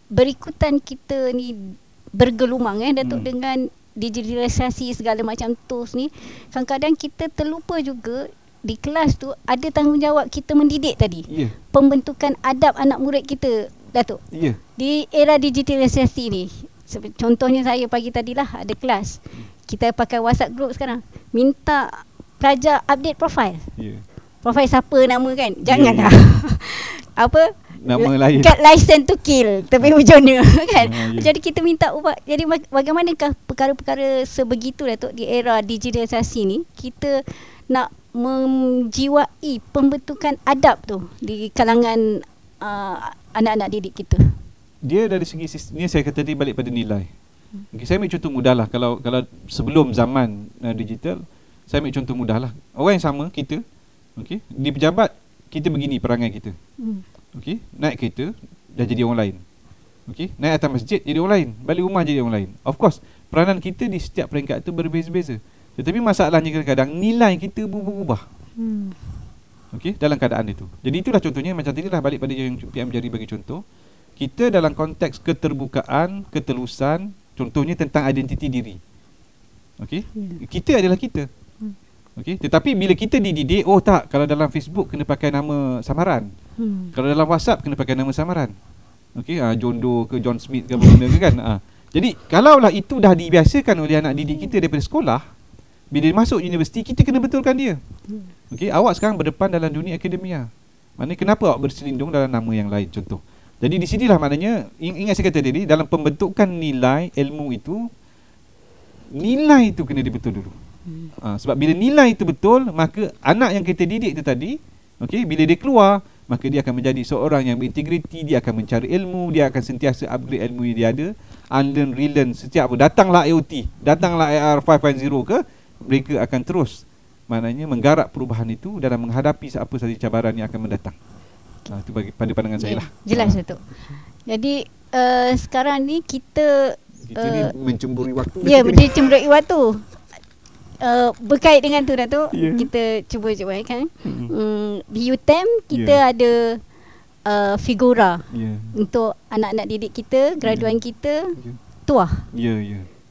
Speaker 14: Berikutan kita ni bergelumang Datuk dengan digitalisasi segala macam tools ni, kadang-kadang kita terlupa juga di kelas tu ada tanggungjawab kita mendidik tadi. Pembentukan adab anak murid kita, Datuk. Di era digitalisasi ni, contohnya saya pagi tadilah ada kelas. Kita pakai WhatsApp group sekarang. Minta pelajar update profil. Profil siapa nama kan? Janganlah. Apa?
Speaker 15: Nama lain.
Speaker 14: License to kill tapi hujungnya kan. Jadi kita minta ubah. Jadi bagaimanakah perkara-perkara sebegitu Datuk di era digitalisasi ni, kita nak menjiwai pembentukan adab tu di kalangan anak-anak didik kita?
Speaker 15: Dia dari segi ni saya kata tadi balik pada nilai. Saya ambil contoh mudah lah. Kalau sebelum zaman digital, saya ambil contoh mudah lah. Orang yang sama kita, di pejabat kita begini perangai kita. Naik kereta dah jadi orang lain. Naik atas masjid jadi orang lain, balik rumah jadi orang lain. Of course, peranan kita di setiap peringkat itu berbeza-beza. Tetapi masalahnya kadang-kadang nilai kita berubah. Dalam keadaan itu. Jadi itulah contohnya, macam tadi lah balik pada yang PM Jari bagi contoh. Kita dalam konteks keterbukaan, ketelusan, contohnya tentang identiti diri. Kita adalah kita. Tetapi bila kita dididik, tak, kalau dalam Facebook kena pakai nama samaran. Kalau dalam WhatsApp kena pakai nama samaran. John Doe ke John Smith ke apa benda ke kan. Jadi kalaulah itu dah dibiasakan oleh anak didik kita daripada sekolah, bila dia masuk universiti kita kena betulkan dia. Awak sekarang berdepan dalam dunia akademia. Maknanya kenapa awak berselindung dalam nama yang lain, contoh. Jadi di sinilah maknanya, ingat saya kata tadi, dalam pembentukan nilai ilmu itu, nilai itu kena dibetul dulu. Sebab bila nilai itu betul, maka anak yang kita didik itu tadi, bila dia keluar, maka dia akan menjadi seorang yang berintegriti, dia akan mencari ilmu, dia akan sentiasa upgrade ilmu yang dia ada, unlearn, relearn, setiap apa. Datanglah IoT, datanglah AR 5.0 ke, mereka akan terus maknanya menggarap perubahan itu dalam menghadapi apa sahaja cabaran yang akan mendatang. Itu bagi pada pandangan saya lah.
Speaker 14: Jelas Datuk. Jadi sekarang ni kita
Speaker 15: ni mencemburi waktu.
Speaker 14: Ya, mencemburi waktu. Berkait dengan tu Datuk, kita cuba kan. Di UTM kita ada figura untuk anak-anak didik kita, graduan kita, tuah.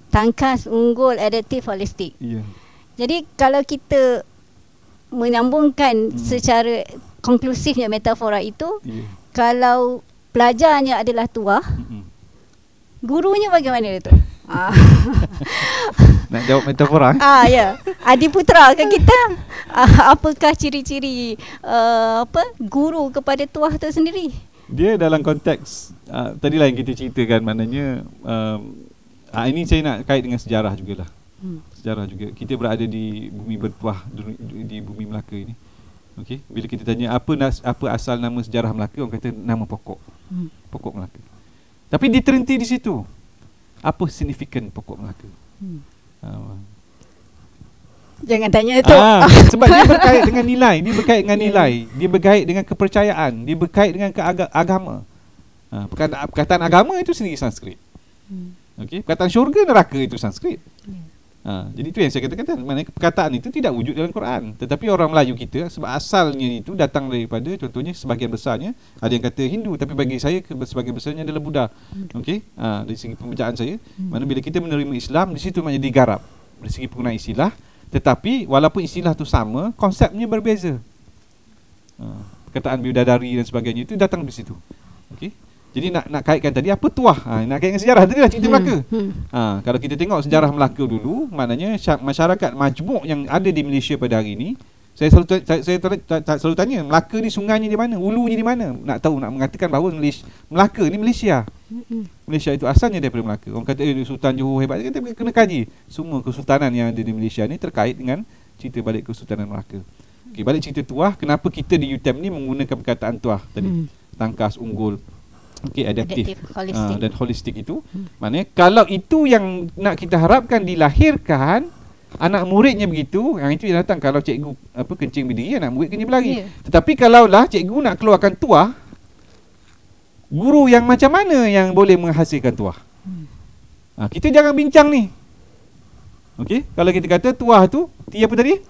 Speaker 14: Tangkas, unggul, adaptif, holistik. Jadi kalau kita menyambungkan secara konklusifnya metafora itu, kalau pelajarnya adalah tuah, gurunya bagaimana Datuk?
Speaker 15: Nak jawab metafora?
Speaker 14: Ya. Adiputra kan kita. Apakah ciri-ciri guru kepada tuah tu sendiri?
Speaker 15: Dia dalam konteks tadilah yang kita ceritakan, maknanya ini saya nak kait dengan sejarah jugalah. Sejarah juga. Kita berada di bumi bertuah, di bumi Melaka ini. Okey, bila kita tanya apa asal nama sejarah Melaka, orang kata nama pokok. Pokok Melaka. Tapi dia terhenti di situ. Apa signifikan pokok Melaka?
Speaker 14: Jangan tanya itu.
Speaker 15: Sebab dia berkait dengan nilai, dia berkait dengan nilai, dia berkait dengan kepercayaan, dia berkait dengan agama. Perkataan agama itu sendiri Sanskrit. Okey, perkataan syurga neraka itu Sanskrit. Jadi itu yang saya katakan, maknanya perkataan itu tidak wujud dalam Quran. Tetapi orang Melayu kita, sebab asalnya itu datang daripada, contohnya sebahagian besarnya ada yang kata Hindu, tapi bagi saya sebahagian besarnya adalah Buddha. Okey, dari segi pembacaan saya, mana bila kita menerima Islam, di situ maknanya digarap dari segi penggunaan istilah. Tetapi walaupun istilah tu sama, konsepnya berbeza. Perkataan bidadari dan sebagainya itu datang dari situ. Okey. Jadi nak kaitkan tadi apa tuah? Nak kaitkan sejarah tadi lah cerita Melaka. Kalau kita tengok sejarah Melaka dulu, maknanya masyarakat majmuk yang ada di Malaysia pada hari ini, saya selalu tanya, Melaka ni sungainya di mana? Hulunya di mana? Nak mengatakan bahawa Melaka ni Malaysia. Malaysia itu asalnya daripada Melaka. Orang kata Sultan Johor hebat, kita kena kaji. Semua kesultanan yang ada di Malaysia ni terkait dengan cerita balik Kesultanan Melaka. Okey, balik cerita tuah, kenapa kita di UTM ni menggunakan perkataan tuah tadi? Tangkas, unggul. Okey, adaptif dan holistik itu. Maknanya kalau itu yang nak kita harapkan dilahirkan, anak muridnya begitu, yang itu yang datang. Kalau cikgu kencing berdiri, anak murid kencing berlari. Tetapi kalaulah cikgu nak keluarkan tuah, guru yang macam mana yang boleh menghasilkan tuah? Kita jangan bincang ni. Okey, kalau kita kata tuah tu apa tadi?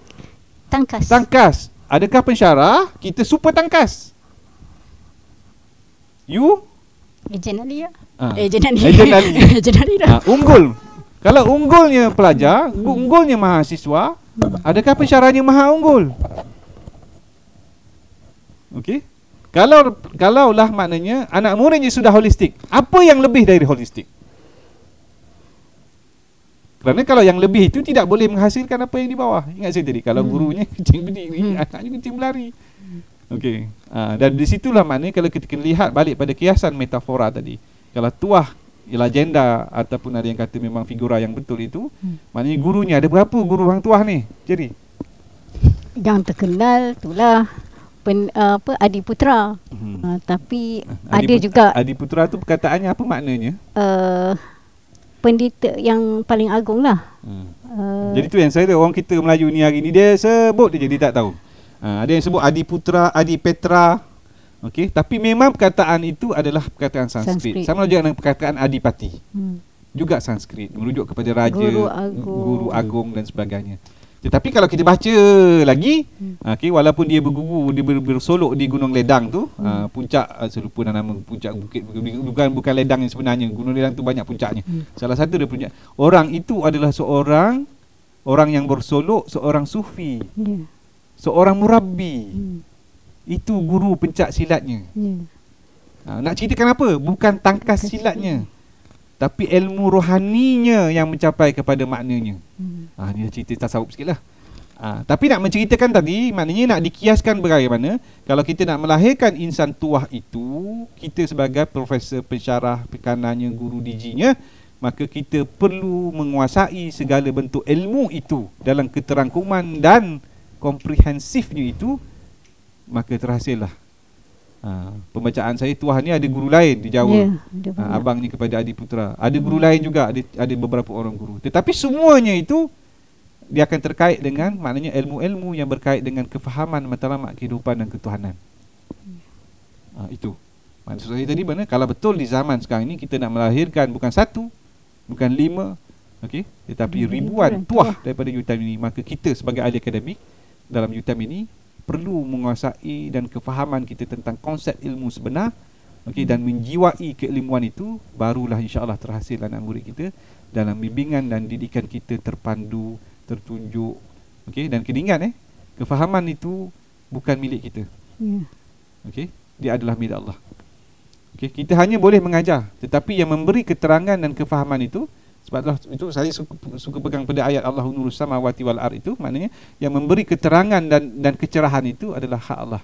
Speaker 15: Tangkas. Adakah pensyarah kita super tangkas?
Speaker 14: Ejen Ali.
Speaker 15: Unggul. Kalau unggulnya pelajar, unggulnya mahasiswa, adakah pensyarahnya maha unggul? Okey. Kalaulah maknanya anak muridnya sudah holistik, apa yang lebih dari holistik? Kerana kalau yang lebih itu tidak boleh menghasilkan apa yang di bawah. Ingat saya tadi, kalau gurunya kencing berdiri, anaknya kencing berlari. Okey. Dan di situlah maknanya kalau kita lihat balik pada kiasan metafora tadi. Kalau tuah legenda ataupun ada yang kata memang figura yang betul itu, maknanya gurunya ada berapa guru hang tuah ni? Jadi
Speaker 14: yang terkenal itulah Adiputra. Tapi ada juga
Speaker 15: Adiputra tu perkataannya apa maknanya?
Speaker 14: Pendeta yang paling agung lah.
Speaker 15: Jadi tu yang saya orang kita Melayu ni hari ni dia sebut dia jadi tak tahu. Ada yang sebut Adiputra, Adipetra. Okey, tapi memang perkataan itu adalah perkataan Sanskrit. Sama juga dengan perkataan Adipati. Juga Sanskrit, merujuk kepada raja, guru agung dan sebagainya. Tetapi kalau kita baca lagi, okey, walaupun dia berguru, dia bersolok di Gunung Ledang tu, puncak, saya lupa nama puncak bukit, bukan Ledang yang sebenarnya. Gunung Ledang tu banyak puncaknya. Salah satu dia puncak. Orang itu adalah orang yang bersolok, seorang sufi. Seorang murabbi. Itu guru pencak silatnya. Nak ceritakan apa? Bukan tangkas silatnya, tapi ilmu rohaninya yang mencapai kepada maknanya. Ni cerita tasawuf sikit lah. Tapi nak menceritakan tadi, maknanya nak dikiaskan bagaimana kalau kita nak melahirkan insan tuah itu, kita sebagai profesor pensyarah pekanannya, guru dijinya, maka kita perlu menguasai segala bentuk ilmu itu dalam keterangkuman dan komprehensifnya itu, maka terhasillah. Pembacaan saya tuah ni ada guru lain di Jawa. Abang ni kepada Adiputra. Ada guru lain juga, ada beberapa orang guru. Tetapi semuanya itu dia akan terkait dengan maknanya ilmu-ilmu yang berkait dengan kefahaman matlamat kehidupan dan ketuhanan. Itu. Maksud saya tadi mana kalau betul di zaman sekarang ni kita nak melahirkan bukan satu, bukan 5, okey, tetapi ribuan tuah daripada UTM ini, maka kita sebagai ahli akademik dalam UTM ini perlu menguasai dan kefahaman kita tentang konsep ilmu sebenar, okey, dan menjiwai keilmuan itu, barulah insya-Allah terhasil anak murid kita dalam bimbingan dan didikan kita terpandu, tertunjuk, okey, dan kena ingat kefahaman itu bukan milik kita. Okey, dia adalah milik Allah. Okey, kita hanya boleh mengajar, tetapi yang memberi keterangan dan kefahaman itu Sebab itu saya suka pegang pada ayat Allahu nurus samawati wal ard itu, maknanya yang memberi keterangan dan kecerahan itu adalah hak Allah.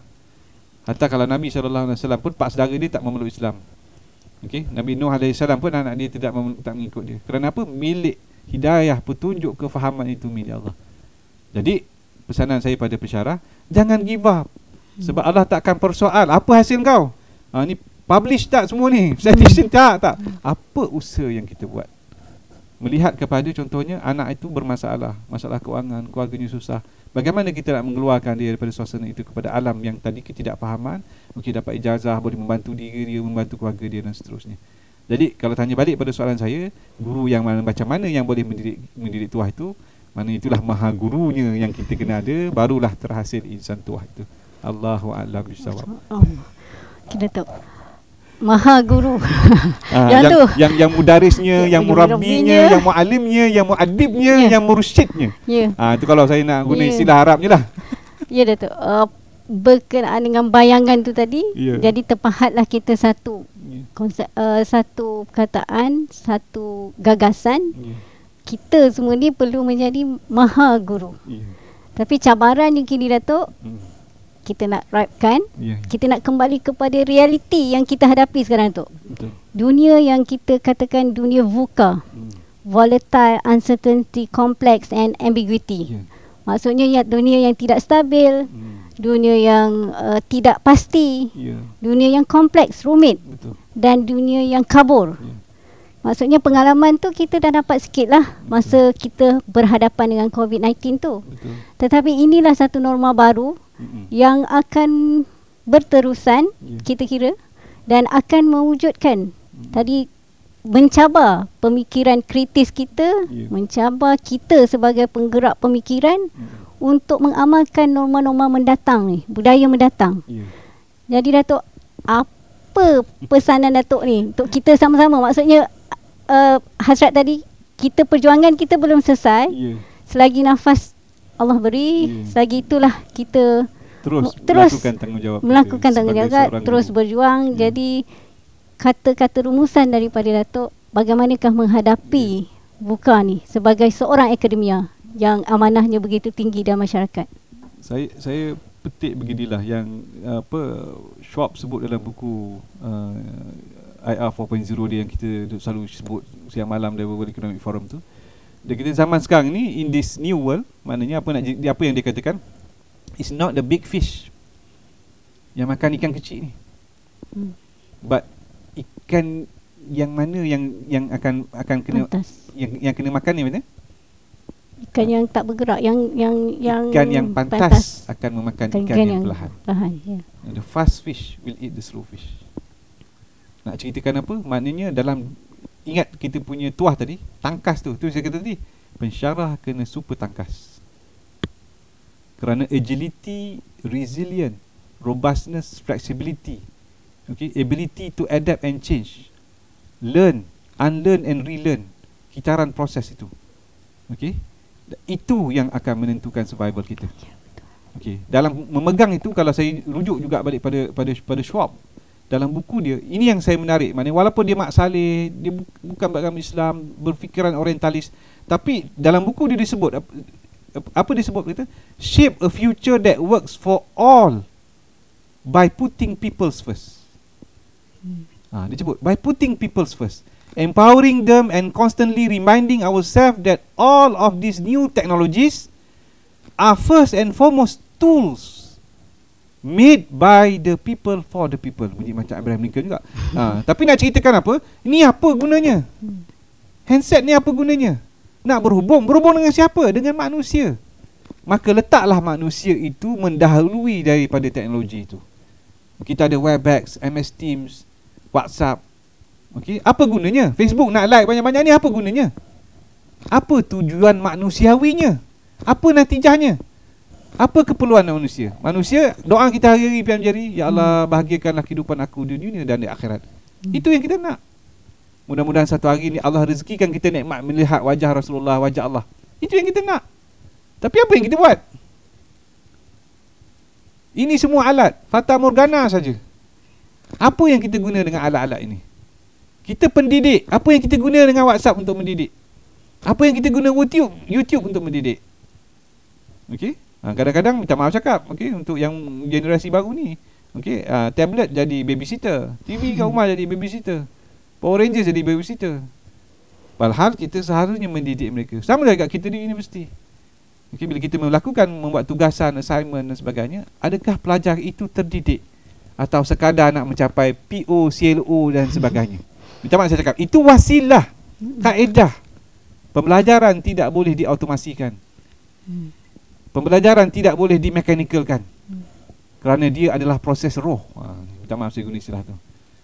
Speaker 15: Hatta kalau Nabi SAW pun pak saudara dia tak memeluk Islam. Okey, Nabi Nuh AS pun anak dia tak mengikut dia. Kerana apa? Milik hidayah, petunjuk, kefahaman itu milik Allah. Jadi pesanan saya pada pensyarah, jangan give up. Sebab Allah takkan persoal apa hasil kau. Ni publish tak semua ni? Citation tak? Apa usaha yang kita buat? Melihat kepada contohnya anak itu bermasalah, masalah keuangan, keluarganya susah. Bagaimana kita nak mengeluarkan dia daripada suasana itu kepada alam yang tadi ketidakfahaman, mungkin dapat ijazah, boleh membantu diri dia, membantu keluarga dia dan seterusnya. Jadi kalau tanya balik pada soalan saya, guru yang macam mana yang boleh mendidik tuah itu, mana itulah maha gurunya yang kita kena ada, barulah terhasil insan tuah itu. Allahu a'lam bishawab.
Speaker 14: Kita tahu maha guru.
Speaker 15: yang mudarisnya, yang murabbinya, yang muallimnya, yang muadibnya, yang mursyidnya. Itu kalau saya nak guna istilah Arabnya lah.
Speaker 14: Ya Datuk. Berkenaan dengan bayangan tu tadi, jadi terpahatlah kita satu konsep, satu perkataan, satu gagasan. Kita semua ni perlu menjadi maha guru. Tapi cabaran yang kini Datuk, kita nak rapkan, kita nak kembali kepada realiti yang kita hadapi sekarang tu. Dunia yang kita katakan dunia VUCA, volatile, uncertainty, complex and ambiguity. Maksudnya ya, dunia yang tidak stabil, dunia yang tidak pasti, dunia yang kompleks, rumit, dan dunia yang kabur. Maksudnya pengalaman tu kita dah dapat sikit lah masa kita berhadapan dengan COVID-19 tu. Tetapi inilah satu norma baru yang akan berterusan, kita kira, dan akan mewujudkan tadi mencabar pemikiran kritis kita, mencabar kita sebagai penggerak pemikiran untuk mengamalkan norma-norma mendatang ni, budaya mendatang. Jadi Datuk, apa pesanan Datuk ni untuk kita sama-sama? Maksudnya hasrat tadi, kita perjuangan kita belum selesai. Selagi nafas Allah beri, selagi itulah kita terus melakukan tanggungjawab, terus berjuang. Jadi kata-kata rumusan daripada Datuk, bagaimanakah menghadapi VUCA ni sebagai seorang akademia yang amanahnya begitu tinggi dalam masyarakat?
Speaker 15: Saya petik beginilah yang Schwab sebut dalam buku IR 4.0 dia yang kita selalu sebut siang malam dari World Economic Forum tu. Dia kata zaman sekarang ni, in this new world, maknanya apa yang dia katakan, it's not the big fish yang makan ikan kecil ni, but ikan yang mana yang akan kena yang kena makan ni, betul?
Speaker 14: Ikan yang tak bergerak, yang
Speaker 15: ikan yang pantas akan memakan ikan yang perlahan. The fast fish will eat the slow fish. Nak ceritakan apa? Maknanya dalam, ingat kita punya tuah tadi, tangkas tu saya kata tadi, pensyarah kena super tangkas. Kerana agility, resilient, robustness, flexibility, ability to adapt and change, learn, unlearn and relearn, kitaran proses itu. Itu yang akan menentukan survival kita. Dalam memegang itu, kalau saya rujuk juga balik pada Schwab, dalam buku dia, ini yang saya menarik, maknanya walaupun dia mak saleh, dia bukan beragama Islam, berfikiran orientalis, tapi dalam buku dia disebut apa dia sebut, kata shape a future that works for all by putting people's first. Dia sebut by putting people's first, empowering them and constantly reminding ourselves that all of these new technologies are first and foremost tools made by the people for the people. Bunyi macam Abraham Lincoln juga. Tapi nak ceritakan apa? Ni apa gunanya? Handset ni apa gunanya? Nak berhubung dengan siapa? Dengan manusia. Maka letaklah manusia itu mendahului daripada teknologi itu. Kita ada Webex, MS Teams, WhatsApp. Apa gunanya? Facebook nak like banyak-banyak ni apa gunanya? Apa tujuan manusiawinya? Apa natijahnya? Apa keperluan manusia? Manusia, doa kita hari-hari pian jari, ya Allah, bahagiakanlah kehidupan aku di dunia dan di akhirat. Itu yang kita nak. Mudah-mudahan satu hari ni Allah rezekikan kita nikmat melihat wajah Rasulullah, wajah Allah. Itu yang kita nak. Tapi apa yang kita buat? Ini semua alat fata morgana saja. Apa yang kita guna dengan alat-alat ini? Kita pendidik, apa yang kita guna dengan WhatsApp untuk mendidik? Apa yang kita guna YouTube untuk mendidik. Okey. Kadang-kadang minta maaf cakap, okey, untuk yang generasi baru ni. Okey, tablet jadi babysitter, TV kat rumah jadi babysitter, Power Rangers jadi babysitter. Padahal kita seharusnya mendidik mereka. Sama juga kita di universiti. Okey, bila kita membuat tugasan, assignment dan sebagainya, adakah pelajar itu terdidik atau sekadar nak mencapai PO, CLO dan sebagainya? Minta maaf saya cakap, itu wasilah, kaedah. Pembelajaran tidak boleh diautomasikan. Pembelajaran tidak boleh dimekanikalkan. Kerana dia adalah proses roh. Minta maaf saya guna istilah tu.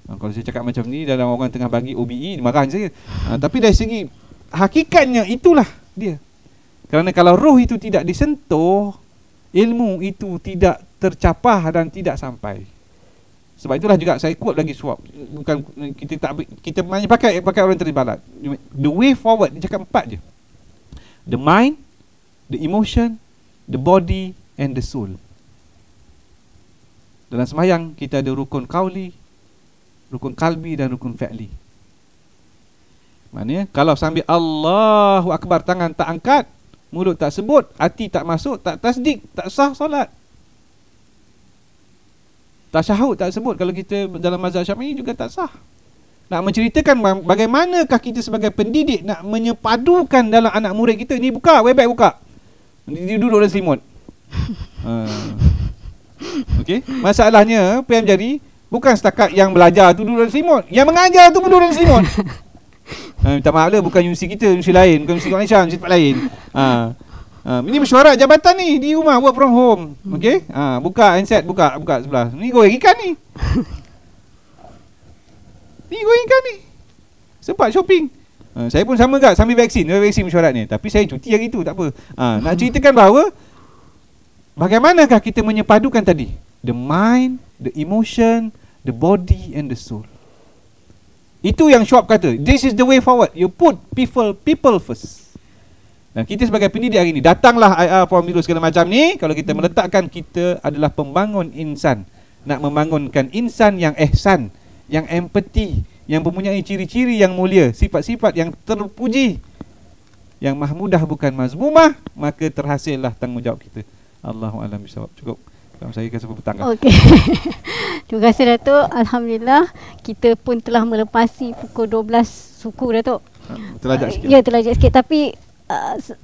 Speaker 15: Kalau saya cakap macam ni dalam orang tengah bagi OBE, marah saya. Tapi dari segi hakikatnya itulah dia. Kerana kalau roh itu tidak disentuh, ilmu itu tidak tercapah dan tidak sampai. Sebab itulah juga saya quote lagi suap. Bukan kita banyak pakai orang terlibat. The way forward, dia cakap 4 je. The mind, the emotion, the body and the soul. Dalam sembahyang kita ada rukun qauli, rukun qalbi dan rukun fi'li. Maknanya kalau sambil Allahu Akbar, tangan tak angkat, mulut tak sebut, hati tak masuk, tak tasdik, tak sah solat. Tasyahud tak sebut, kalau kita dalam mazhab Syafi'i juga tak sah. Nak menceritakan bagaimanakah kita sebagai pendidik nak menyepadukan dalam anak murid kita. Ni buka, website buka, dia duduk dalam selimut. Okey, masalahnya PM jadi bukan setakat yang belajar tu duduk dalam selimut, yang mengajar tu pun duduk dalam selimut. Minta maaf lah, bukan universiti kita, universiti lain, bukan universiti Malaysia, universiti tempat lain. Ini mesyuarat jabatan ni di rumah, work from home. Okey, buka handset, buka sebelah. Ni goreng ikan ni. Ni goreng ikan ni. Sempat shopping. Saya pun sama juga, sambil vaksin mesyuarat ni. Tapi saya cuti hari tu, tak apa. Nak ceritakan bahawa bagaimanakah kita menyepadukan tadi the mind, the emotion, the body and the soul. Itu yang Schwab kata, this is the way forward. You put people first. Dan kita sebagai pendidik hari ni, datanglah IR formula segala macam ni, kalau kita meletakkan kita adalah pembangun insan, nak membangunkan insan yang ihsan, yang empati, yang mempunyai ciri-ciri yang mulia, sifat-sifat yang terpuji, yang mahmudah bukan mazmumah, maka terhasillah tanggungjawab kita. Allahu a'lam bishawab. Cukup. Kalau saya kasih petang.
Speaker 14: Okey. Terima kasih Datuk. Alhamdulillah kita pun telah melepasi pukul 12 suku Datuk.
Speaker 15: Terlajak sikit.
Speaker 14: Ya, terlajak sikit, tapi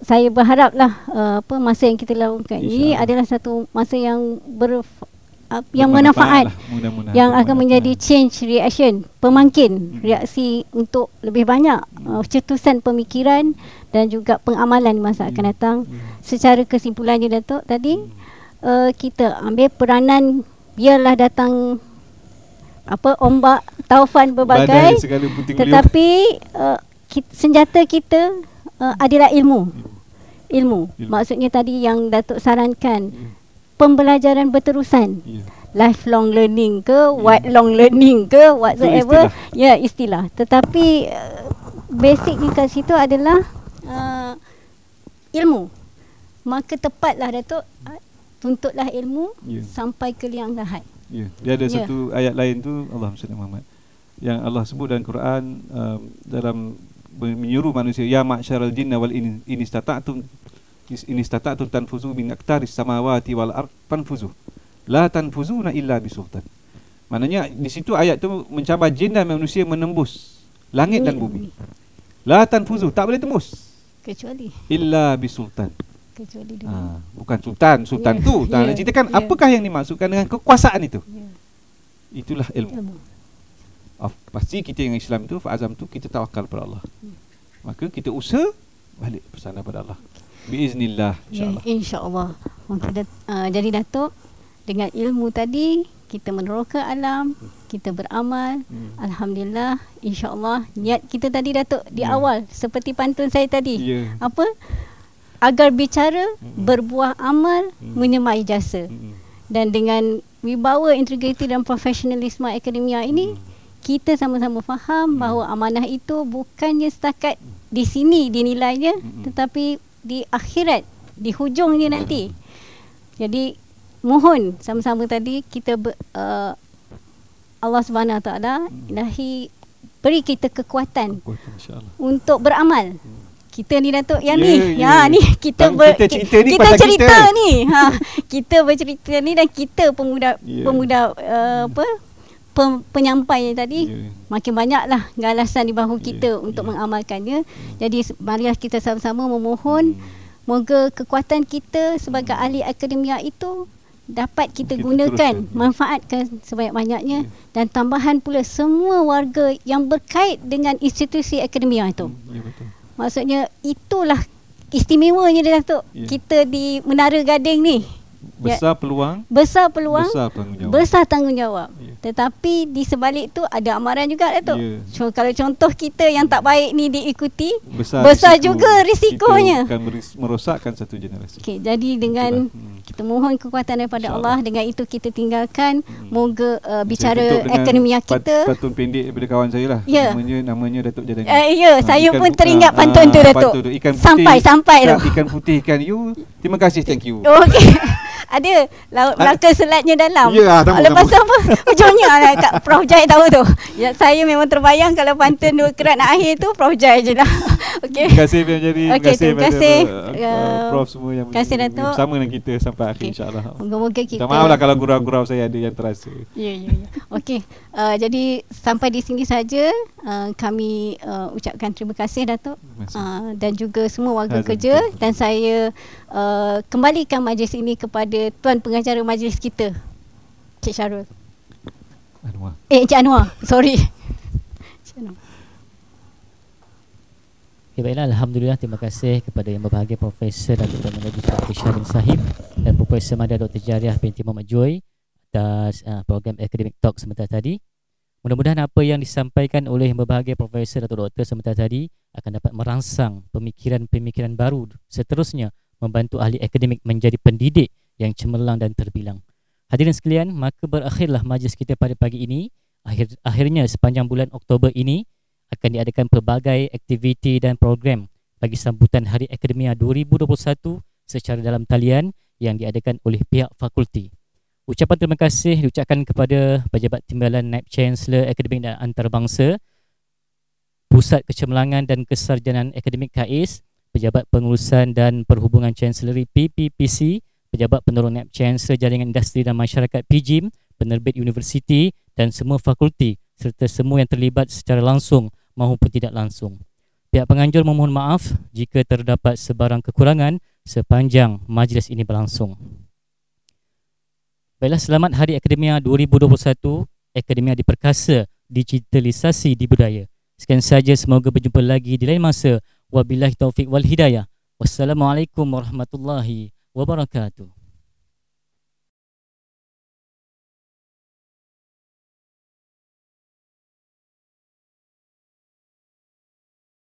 Speaker 14: saya berharaplah masa yang kita lakukan ini adalah satu masa yang bermanfaat, yang akan menjadi change reaction, pemangkin reaksi untuk lebih banyak cetusan pemikiran dan juga pengamalan masa akan datang. Secara kesimpulannya Datuk tadi, kita ambil peranan, biarlah datang ombak, taufan berbagai, tetapi senjata kita adalah ilmu. Maksudnya tadi yang Datuk sarankan, pembelajaran berterusan, lifelong learning ke, long learning ke, whatsoever, istilah. Tetapi basicnya kat situ adalah ilmu. Maka tepatlah Datuk, tuntutlah ilmu sampai ke liang lahat.
Speaker 15: Dia ada satu ayat lain tu, Allahumma salli Muhammad, yang Allah sebut dalam Quran, dalam menyuruh manusia, ya ma'syaral jinna wal inistata'tum tanfuzu min aqtaris samawati wal ard fanfuzu la tanfuzuna illa bisultan. Maknanya di situ ayat tu mencabar jin dan manusia menembus langit dan bumi. La tanfuzu, tak boleh tembus
Speaker 14: kecuali
Speaker 15: illa bisultan.
Speaker 14: Kecuali
Speaker 15: bukan sultan tu. Nak ceritakan apakah yang dimaksudkan dengan kekuasaan itu. Itulah ilmu. Pasti kita yang Islam itu, fa'azam tu, kita tawakal pada Allah. Maka kita usaha balik bersandar pada Allah. Biiznillah, insya-Allah.
Speaker 14: Insya-Allah. Jadi Datuk, dengan ilmu tadi kita meneroka alam, kita beramal. Alhamdulillah, insya-Allah. Niat kita tadi Datuk di awal seperti pantun saya tadi. Apa? Agar bicara, berbuah amal, menyemai jasa. Dan dengan wibawa, integriti dan profesionalisme akademia ini, kita sama-sama faham bahawa amanah itu bukannya setakat di sini dinilainya, tetapi di akhirat, di hujungnya nanti. Jadi mohon sama-sama tadi kita Allah Subhanahu Wa Taala, Ilahi beri kita kekuatan untuk beramal. kita ni Datuk yang ni. Ni kita
Speaker 15: cerita ni
Speaker 14: kita
Speaker 15: pasal
Speaker 14: cerita
Speaker 15: kita
Speaker 14: ni. Kita bercerita ni dan kita pemuda penyampai tadi makin banyaklah galasan di bahu kita untuk mengamalkannya. Jadi marilah kita sama-sama memohon moga kekuatan kita sebagai ahli akademia itu dapat kita gunakan, manfaatkan sebanyak-banyaknya dan tambahan pula semua warga yang berkait dengan institusi akademia itu. Maksudnya itulah istimewanya dia Datuk. Kita di Menara Gading ni besar peluang, besar tanggungjawab. Tetapi di sebalik tu ada amaran juga Datuk. So, kalau contoh kita yang tak baik ni diikuti, besar juga risikonya.
Speaker 15: Kita akan merosakkan satu generasi.
Speaker 14: Jadi dengan kita mohon kekuatan daripada Allah, dengan itu kita tinggalkan moga bicara akademia kita.
Speaker 15: Pantun pendek daripada kawan saya lah. Namanya Datuk Jadani.
Speaker 14: Saya pun teringat pantun tu Datuk. Sampai tu.
Speaker 15: Ikan putih, ikan you. Terima kasih, thank you.
Speaker 14: Okey. Ada Melaka selatnya dalam. Lepas tu apa? Ujungnya kat Prof Jai tahu tu. Saya memang terbayang kalau pantun dua kerat nak akhir tu Prof Jai je lah. Okey.
Speaker 15: Terima kasih Jadi.
Speaker 14: Terima kasih
Speaker 15: Prof semua yang bersama dengan kita sampai akhir insya-Allah.
Speaker 14: Moga-moga kita.
Speaker 15: Maaf lah kalau gurau-gurau saya ada yang terasa.
Speaker 14: Ya. Okey. Jadi sampai di sini saja kami ucapkan terima kasih Datuk dan juga semua warga kerja dan saya kembalikan majlis ini kepada Tuan Pengacara majlis kita, Cik Syarul. Cik Anwar. Sorry. Cik Anwar.
Speaker 1: Baiklah, Alhamdulillah, terima kasih kepada Yang Berbahagia Profesor Datuk Tuan Menegeri Dr. Syah bin Sahib dan Profesor Madya Dr. Jariah binti Muhammad Joy atas program Academic Talk sebentar tadi. Mudah-mudahan apa yang disampaikan oleh Yang Berbahagia Profesor Datuk Dr. sebentar tadi akan dapat merangsang pemikiran-pemikiran baru seterusnya membantu ahli akademik menjadi pendidik yang cemerlang dan terbilang. Hadirin sekalian, maka berakhirlah majlis kita pada pagi ini. Akhirnya sepanjang bulan Oktober ini akan diadakan pelbagai aktiviti dan program bagi sambutan Hari Akademia 2021 secara dalam talian yang diadakan oleh pihak fakulti. Ucapan terima kasih diucapkan kepada Pejabat Timbalan Naib Chancellor Akademik dan Antarabangsa, Pusat Kecemerlangan dan Kesarjanaan Akademik KAIS, Pejabat Pengurusan dan Perhubungan Chancellery PPPC, Pejabat Penolong Naib Chancellor Jaringan Industri dan Masyarakat PJIM, Penerbit Universiti dan semua fakulti serta semua yang terlibat secara langsung maupun tidak langsung. Pihak penganjur memohon maaf jika terdapat sebarang kekurangan sepanjang majlis ini berlangsung. Baiklah, selamat Hari Akademia 2021, Akademia diperkasa, digitalisasi di budaya. Sekian saja, semoga berjumpa lagi di lain masa. Wabillahi taufiq wal hidayah. Wassalamualaikum warahmatullahi wabarakatuh.